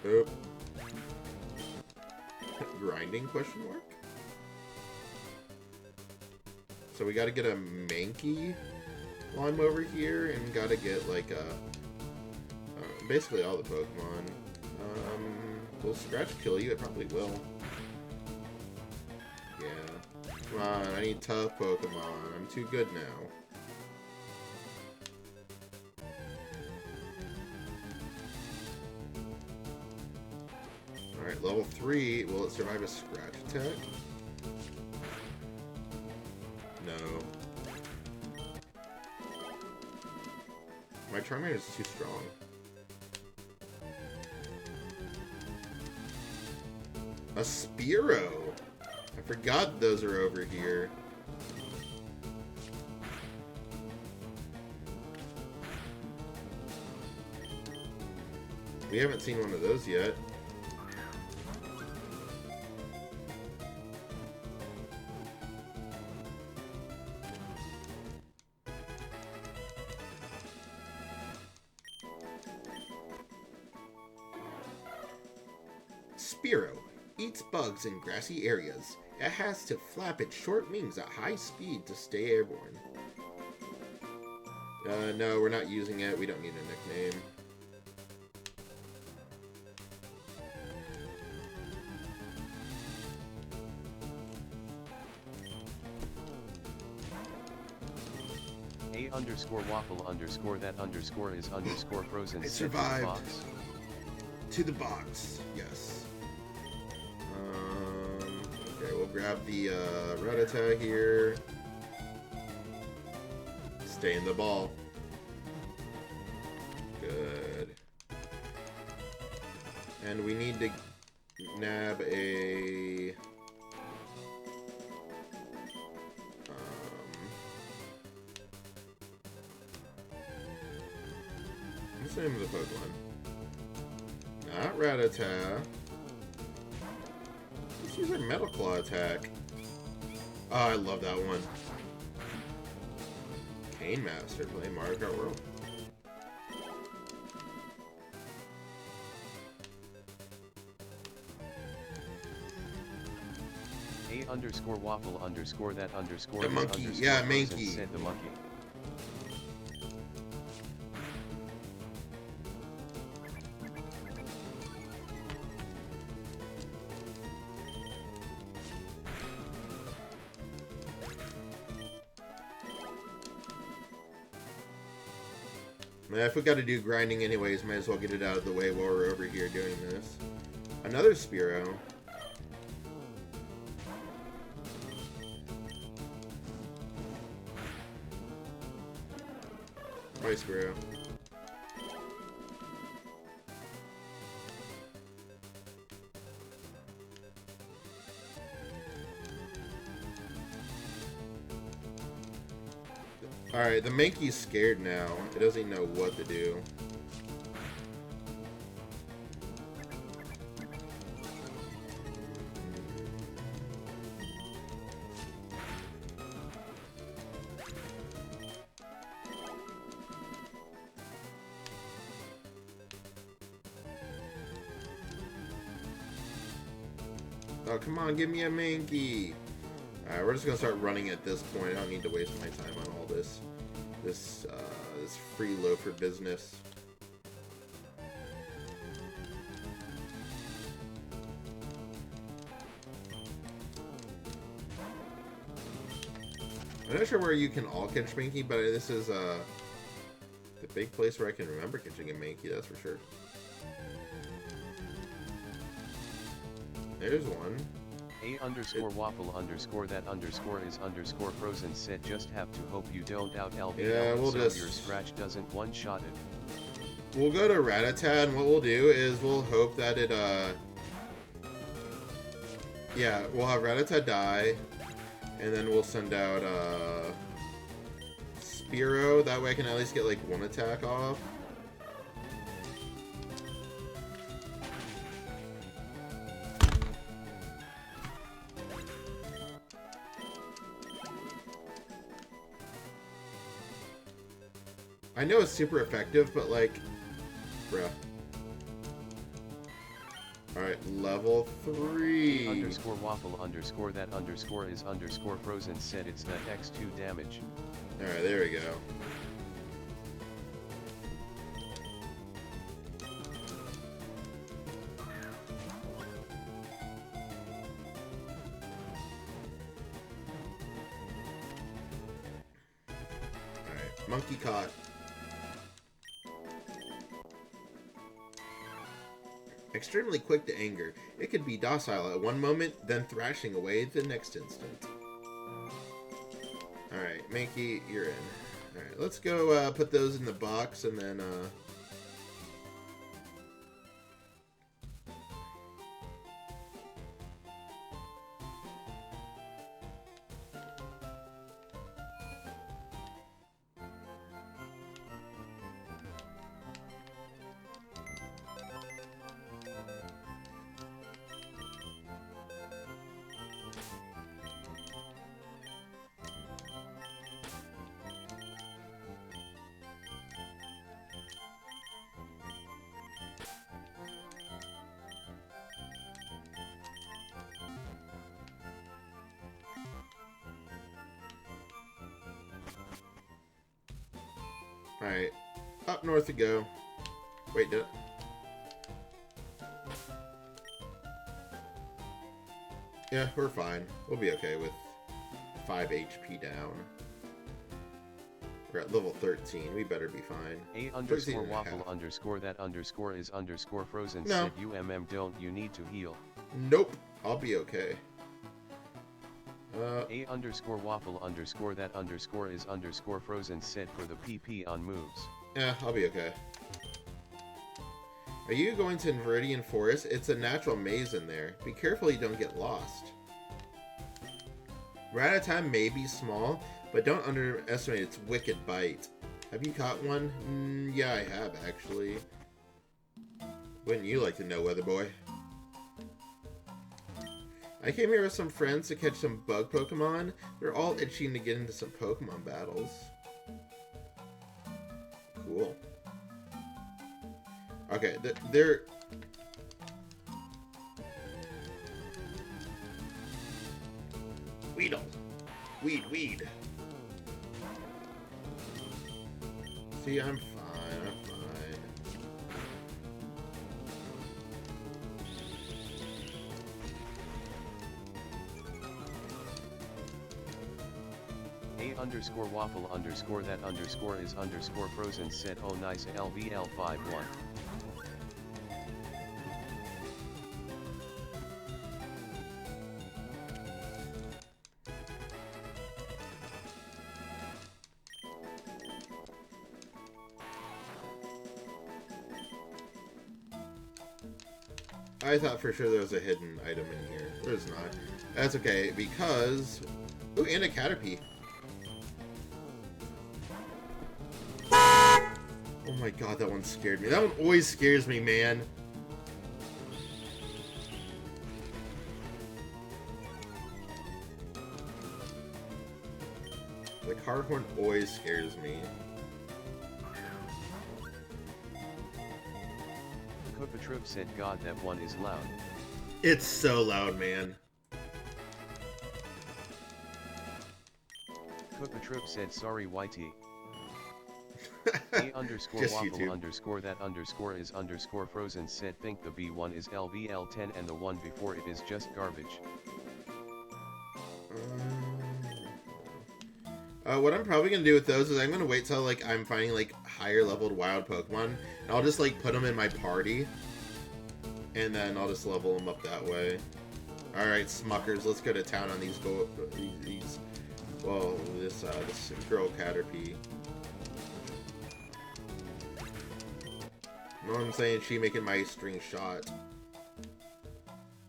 Oop. Grinding question mark? So we gotta get a Mankey while I'm over here, and gotta get like a... basically all the Pokemon. Will Scratch kill you? It probably will. Yeah. Come on, I need tough Pokemon. I'm too good now. Alright, level 3. Will it survive a Scratch attack? No. My Charmander is too strong. A Spearow! I forgot those are over here. We haven't seen one of those yet. Spearow eats bugs in grassy areas. It has to flap its short wings at high speed to stay airborne. No, we're not using it. We don't need a nickname. A_waffle_ that underscore is underscore frozen. It survived. To the box, yes. Okay, we'll grab the Rattata here. Stay in the ball. Good. And we need to nab a... what's the name of the Pokemon? Not Rattata. Let's use our Metal Claw attack. Oh, I love that one. Cane Master, play Mario Kart World. A_waffle_ that underscore. The monkey, yeah, Mankey. Said the monkey. If we got to do grinding anyways, might as well get it out of the way while we're over here doing this. Another Spearow. Right, Spearow. Alright, the Mankey's scared now. It doesn't even know what to do. Oh, come on, give me a Mankey! Alright, we're just gonna start running at this point. I don't need to waste my time on all this free loafer business. I'm not sure where you can all catch Mankey, but this is the big place where I can remember catching a Mankey, that's for sure. There's one. A_waffle_ that underscore is underscore frozen said just have to hope you don't out LB yeah, we'll so just... your scratch doesn't one-shot it. We'll go to Rattata, and what we'll do is we'll hope that it, yeah, we'll have Rattata die, and then we'll send out, Spearow. That way I can at least get, like, one attack off. I know it's super effective, but like, bruh. Alright, level 3. A_waffle_ that underscore is underscore frozen said it's that X2 damage. Alright, there we go. Alright, monkey caught. Extremely quick to anger. It could be docile at one moment, then thrashing away the next instant. Alright, Mankey, you're in. Alright, let's go put those in the box and then alright, up north to go. Wait, did it? Yeah, we're fine. We'll be okay with 5 HP down. We're at level 13. We better be fine. A_waffle_ that underscore is underscore frozen said don't you need to heal? Nope. I'll be okay. A_waffle_ that underscore is underscore frozen said for the PP on moves. Yeah, I'll be okay. Are you going to Viridian Forest? It's a natural maze in there. Be careful you don't get lost. Rattata may be small, but don't underestimate its wicked bite. Have you caught one? Yeah, I have, actually. Wouldn't you like to know, Weather Boy? I came here with some friends to catch some bug Pokemon. They're all itching to get into some Pokemon battles. Cool. Okay, they're... Weedle. Weed. See, I'm fine, I'm fine. underscore waffle underscore that underscore is underscore frozen said oh nice LVL51. I thought for sure there was a hidden item in here. There's not. That's okay, because... Ooh, and a Caterpie. Oh my god, that one scared me. That one always scares me, man. The card horn always scares me. PlayThrough said God that one is loud. It's so loud, man. PlayThrough said sorry YT. A underscore waffle YouTube. underscore that underscore is underscore frozen said think the B1 is LVL10 and the one before it is just garbage. What I'm probably gonna do with those is I'm gonna wait till like I'm finding like higher leveled wild Pokemon, and I'll just like put them in my party, and then I'll just level them up that way. All right, Smuckers, let's go to town on these well, this girl Caterpie. You know what I'm saying? She making my string shot.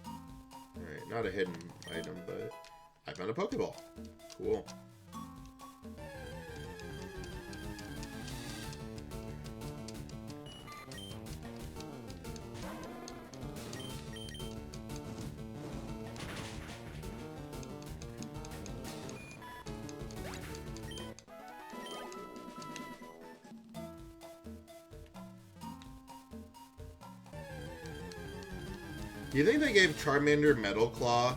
All right, not a hidden item, but I found a Pokeball. Cool. Do you think they gave Charmander Metal Claw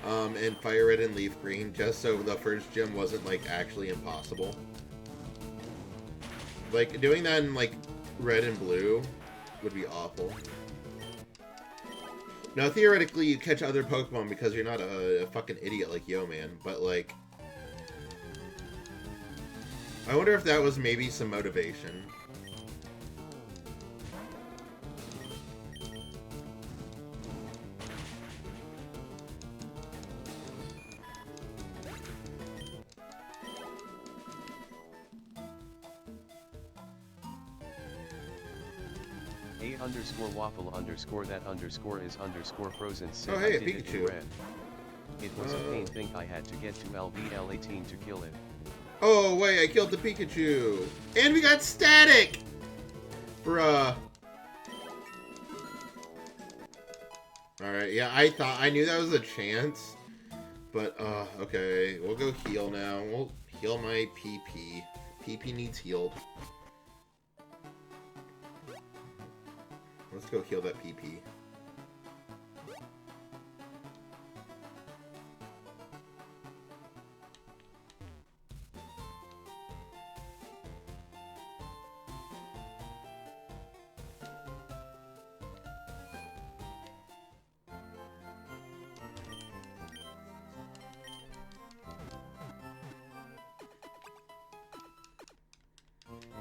and Fire Red and Leaf Green just so the first gym wasn't like actually impossible? Like doing that in like Red and Blue would be awful. Now theoretically you catch other Pokemon because you're not a fucking idiot like Yo Man, but like I wonder if that was maybe some motivation. A underscore waffle underscore that underscore is underscore frozen said Oh, hey, I a did it in Pikachu. red. It was a pain think I had to get to LVL18 to kill it. Oh wait, I killed the Pikachu! And we got Static! Bruh. Alright, yeah, I knew that was a chance. But, okay. We'll go heal now. We'll heal my PP. PP needs healed. Let's go heal that PP.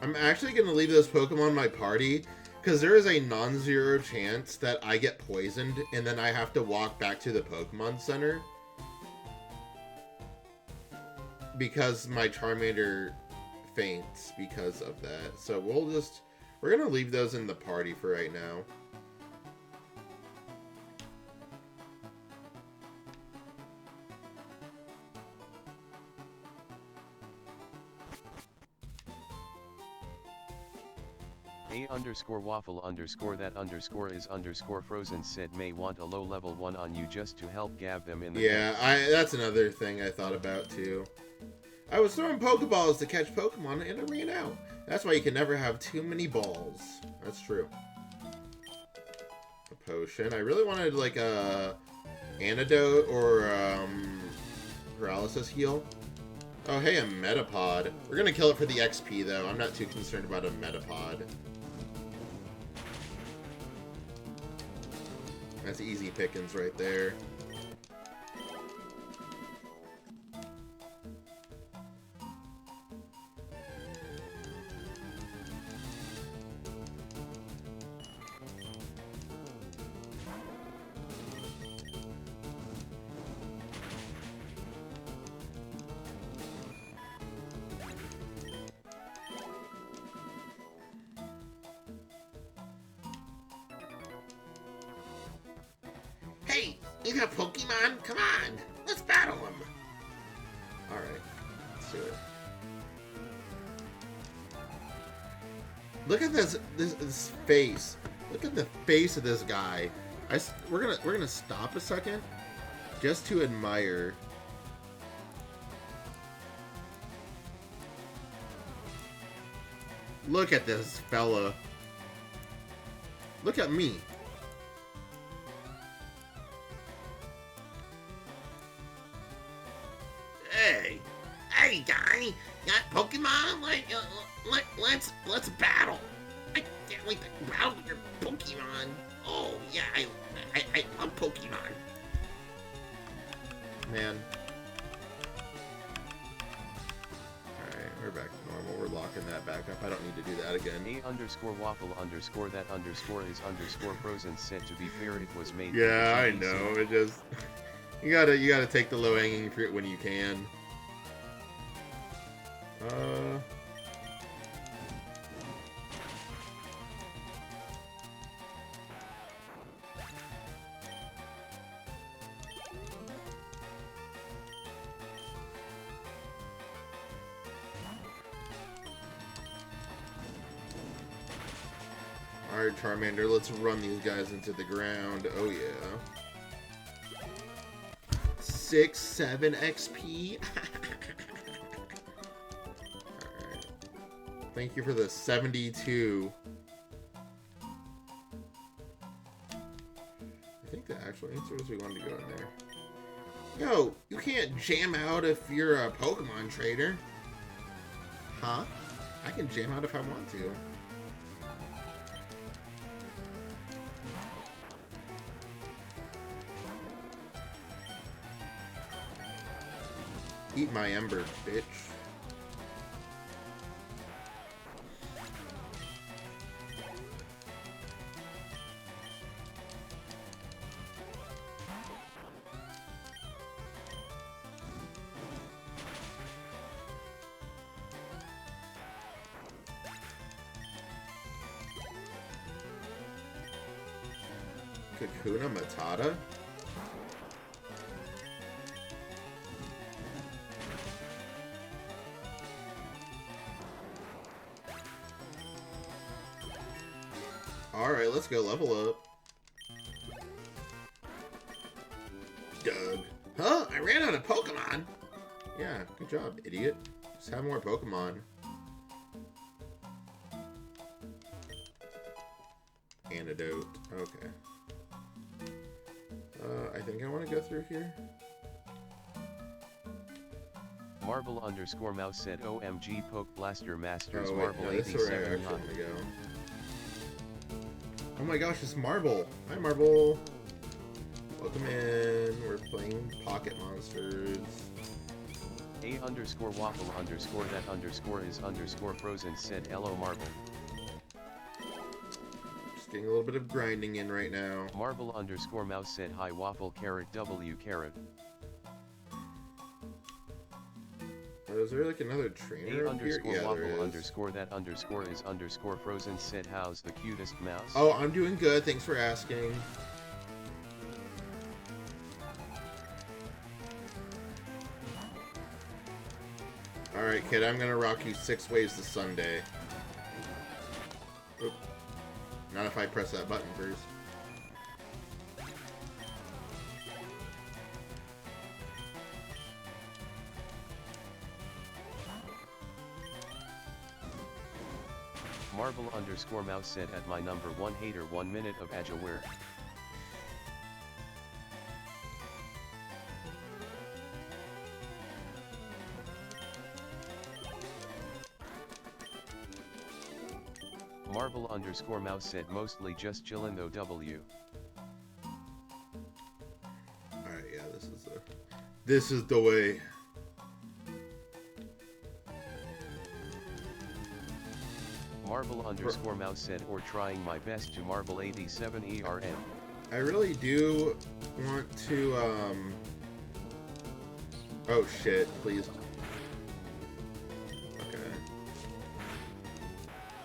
I'm actually going to leave this Pokemon in my party because there is a non-zero chance that I get poisoned and then I have to walk back to the Pokemon Center because my Charmander faints because of that. So we're going to leave those in the party for right now. A underscore waffle underscore that underscore is underscore frozen said may want a low level one on you just to help gab them in the Yeah, that's another thing I thought about too. I was throwing Pokeballs to catch Pokemon and I ran out. That's why you can never have too many balls. That's true. A potion. I really wanted like a antidote or paralysis heal. Oh hey, a Metapod. We're gonna kill it for the XP though. I'm not too concerned about a Metapod. That's easy pickings right there. You got Pokemon? Come on, let's battle him. All right, let's do it. Look at this face. Look at the face of this guy. We're gonna stop a second just to admire. Look at this fella. Look at me. Hey guy, got Pokemon? Let's battle. I can't wait to battle your Pokemon. Oh yeah, I love Pokemon. Man. Alright, we're back to normal. We're locking that back up. I don't need to do that again. A_waffle_ that underscore is underscore frozen said to be fair it was made. Yeah, I know. It just you gotta take the low hanging fruit when you can. Alright, Charmander, let's run these guys into the ground. Oh, yeah. 6, 7 XP. Alright. Thank you for the 72. I think the actual answer is we wanted to go in there. Yo, you can't jam out if you're a Pokemon trader. Huh? I can jam out if I want to. Eat my ember, bitch. Kakuna Matata? Alright, let's go level up. Doug. Huh? I ran out of Pokemon! Yeah, good job, idiot. Just have more Pokemon. Antidote. Okay. I think I want to go through here. Marble_mouse said OMG Poke Blaster Masters Oh, wait, Marble no, this is where I 87 actually want to go. Oh my gosh, it's Marble! Hi, Marble! Welcome in. We're playing Pocket Monsters. A_waffle_ that underscore is underscore frozen said hello Marble. Just getting a little bit of grinding in right now. Marble_mouse said hi waffle carrot W carrot. Is there like another trainer up here? Yeah, there is. That underscore is underscore frozen said how's the cutest mouse? Oh, I'm doing good. Thanks for asking. Alright, kid, I'm gonna rock you 6 ways to Sunday. Oop. Not if I press that button first. Marble_mouse said at my number 1 hater 1 minute of Agilware. Marble_mouse said mostly just chillin' though W. Alright, yeah, this is the way. Marble_mouse said or trying my best to Marble 87 ERN. I really do want to, oh shit, please. Okay.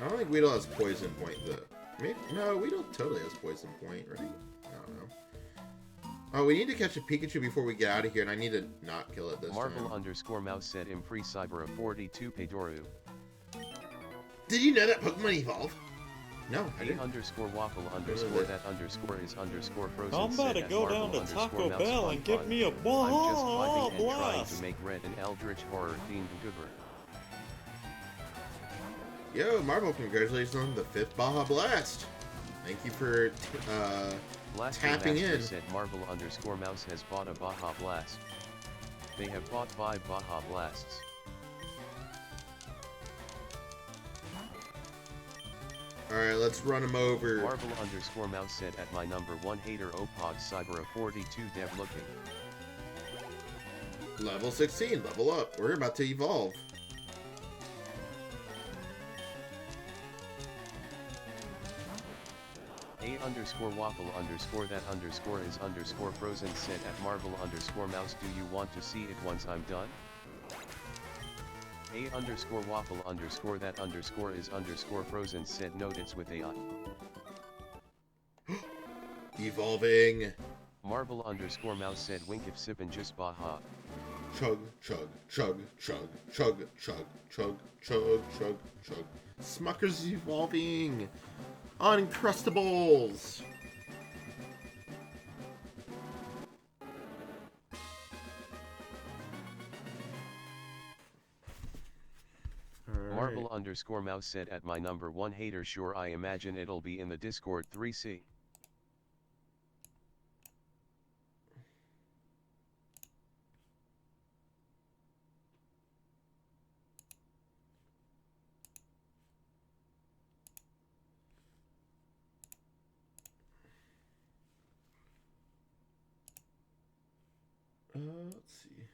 I don't think Weedle has Poison Point, though. Maybe, no, Weedle totally has Poison Point, right? I don't know. Oh, we need to catch a Pikachu before we get out of here, and I need to not kill it this Marvel time. _ mouse said Impre Cybera 42 Pedoru. Did you know that Pokemon evolve? No, I didn't. _ waffle _ that _ is _ frozen. I'm about to go down to Taco Bell and get me a I'm just vibing and trying blast. to make red an eldritch horror themed goober. Yo, Marvel, congratulations on the 5th Baja Blast. Thank you for tapping in. Said Marvel _ mouse has bought a Baja Blast. They have bought 5 Baja Blasts. Alright, let's run him over. Marvel _ mouse said at my #1 hater Opog Cybera 42 dev looking. Level 16, level up. We're about to evolve. A _ waffle _ that _ is _ frozen said at Marvel _ mouse do you want to see it once I'm done? A _ waffle _ that _ is _ frozen said note it's with AI. Evolving. Marvel _ mouse said wink if sippin' just Baja. Chug, chug, chug, chug, chug, chug, chug, chug, chug, chug. Smucker's evolving. Uncrustables. Marvel _ mouse said at my #1 hater sure I imagine it'll be in the Discord 3C. Let's see.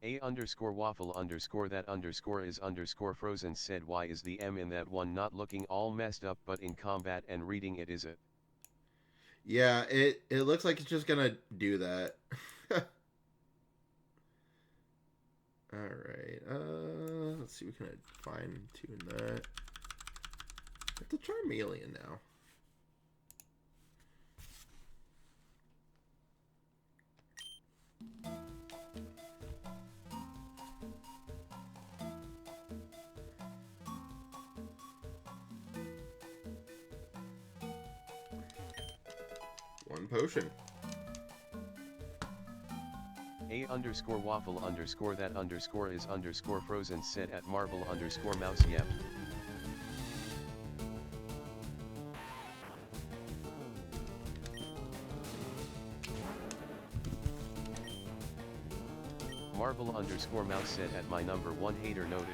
A _ waffle _ that _ is _ frozen said why is the M in that one not looking all messed up but in combat and reading it is it? Yeah, it looks like it's just gonna do that. Alright, let's see, we can fine tune that. Have to Charmeleon now. One potion. A _ waffle _ that _ is _ frozen said at Marvel _ mouse yep. Marvel _ mouse said at my #1 hater noted.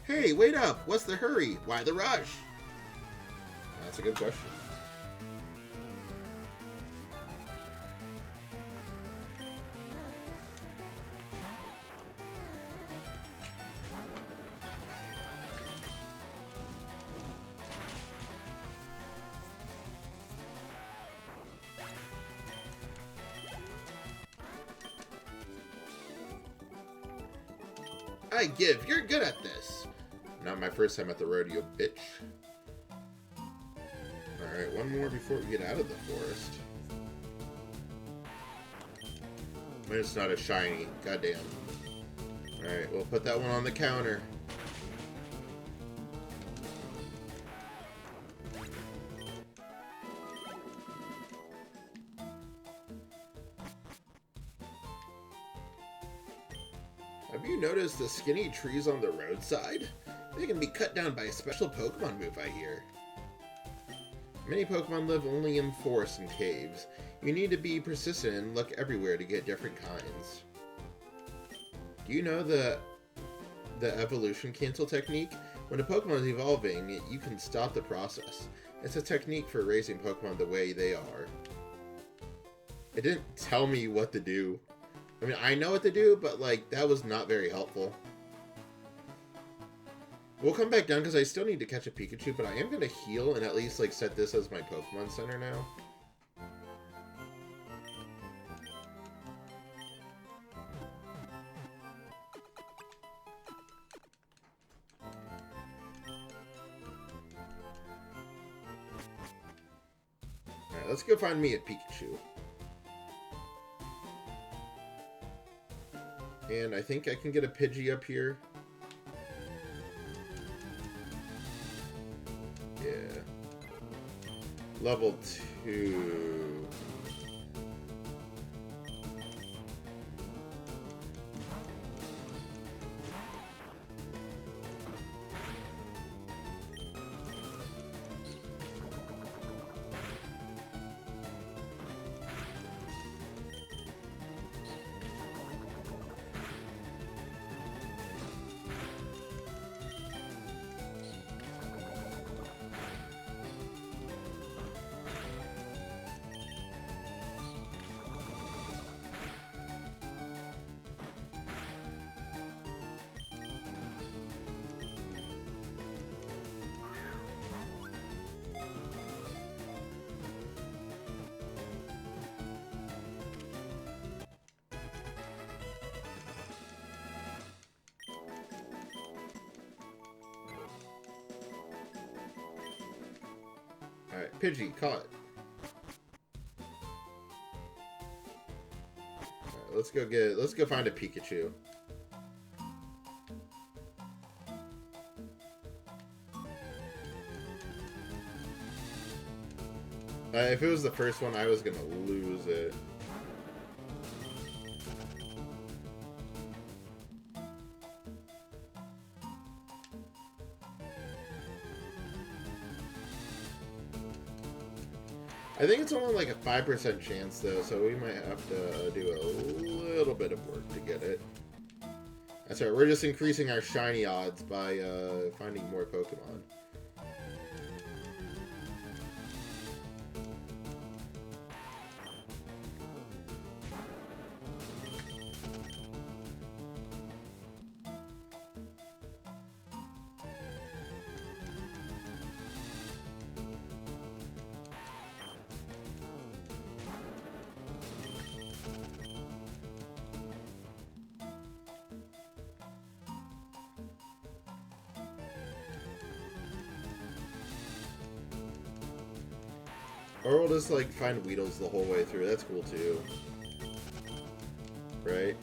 Hey, wait up! What's the hurry? Why the rush? That's a good question. I give, you're good at this. Not my first time at the rodeo, bitch. Alright, one more before we get out of the forest. But it's not a shiny, goddamn. Alright, we'll put that one on the counter. Have you noticed the skinny trees on the roadside? They can be cut down by a special Pokemon move, I hear. Many Pokemon live only in forests and caves. You need to be persistent and look everywhere to get different kinds. Do you know the evolution cancel technique? When a Pokemon is evolving, you can stop the process. It's a technique for raising Pokemon the way they are. It didn't tell me what to do. I mean, I know what to do, but, like, that was not very helpful. We'll come back down because I still need to catch a Pikachu, but I am going to heal and at least, like, set this as my Pokemon Center now. let's go find me a Pikachu. And I think I can get a Pidgey up here. Yeah. Level 2. Alright, Pidgey, caught. Alright, let's go find a Pikachu. If it was the first one, I was gonna lose it. I think it's only like a 5% chance though, so we might have to do a little bit of work to get it. That's right, we're just increasing our shiny odds by finding more Pokemon. Or we'll just, like, find Weedles the whole way through. That's cool, too. Right?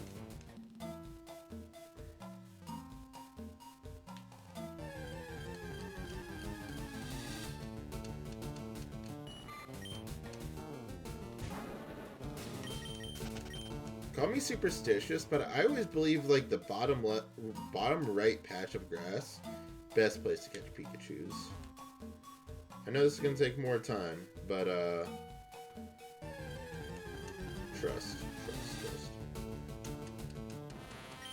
Call me superstitious, but I always believe, like, the bottom right patch of grass, best place to catch Pikachus. I know this is gonna take more time, but trust.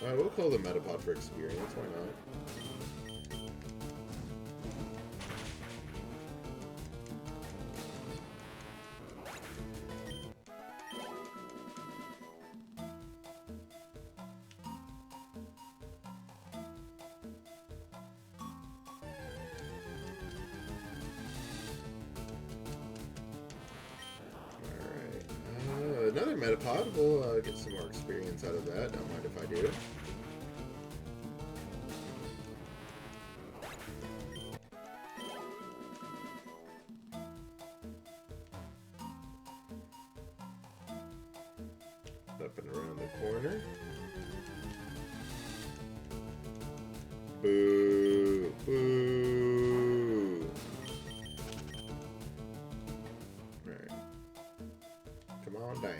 Alright, we'll call the Metapod for experience, why not? Another Metapod. We'll get some more experience out of that. Don't mind if I do. Up and around the corner. Boo! Boo! Alright. Come on down.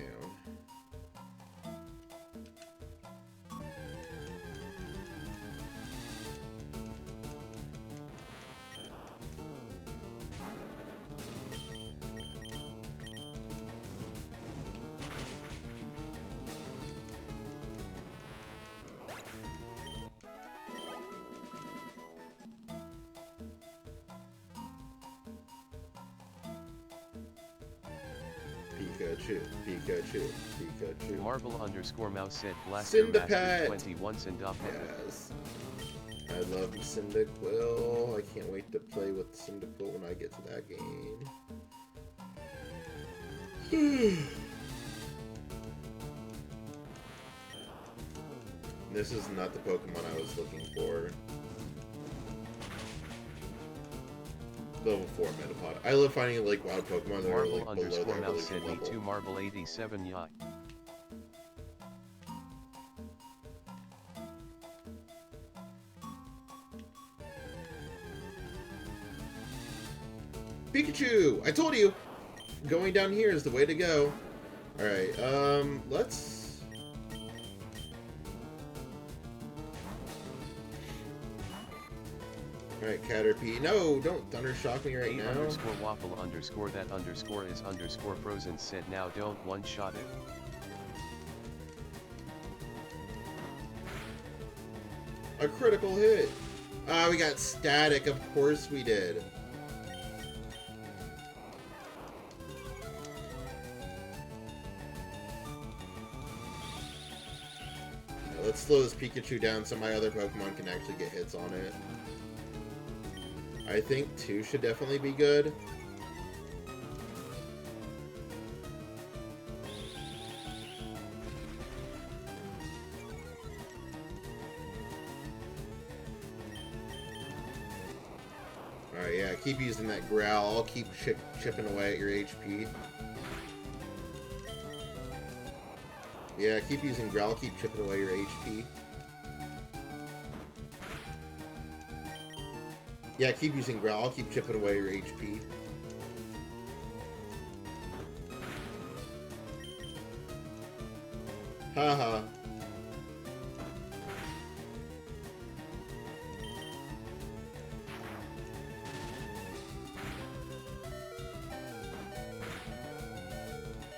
Pikachu. Marble_Mouse said Blaster Master 21 Cindapet. Yes. I love Cyndaquil. I can't wait to play with Cyndaquil when I get to that game. This is not the Pokemon I was looking for. level 4 Metapod. I love finding like wild Pokemon that are Marble like below underscore their mouse evolution said me level. too. Marble 87 yacht. Pikachu! I told you! Going down here is the way to go. Alright, let's... Alright, Caterpie. No, don't Thunder Shock me right now. Underscore waffle underscore that underscore is underscore frozen said now don't one-shot it. A critical hit. Ah, we got static. Of course we did. Let's slow this Pikachu down so my other Pokemon can actually get hits on it. I think 2 should definitely be good. Alright, yeah, keep using that growl. I'll keep chipping away at your HP. Yeah, keep using growl, keep chipping away your HP. Yeah, keep using growl, I'll keep chipping away your HP. Haha.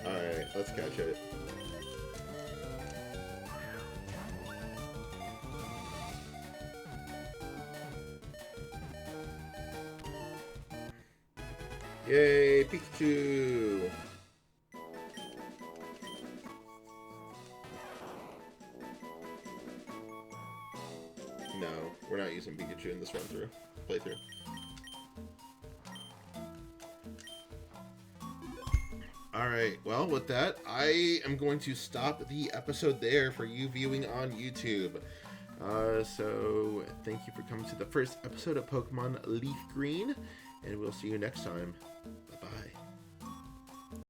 Alright, let's catch it. Yay, Pikachu! No, we're not using Pikachu in this playthrough. Alright, well, with that, I am going to stop the episode there for you viewing on YouTube. So, thank you for coming to the first episode of Pokemon LeafGreen, and we'll see you next time.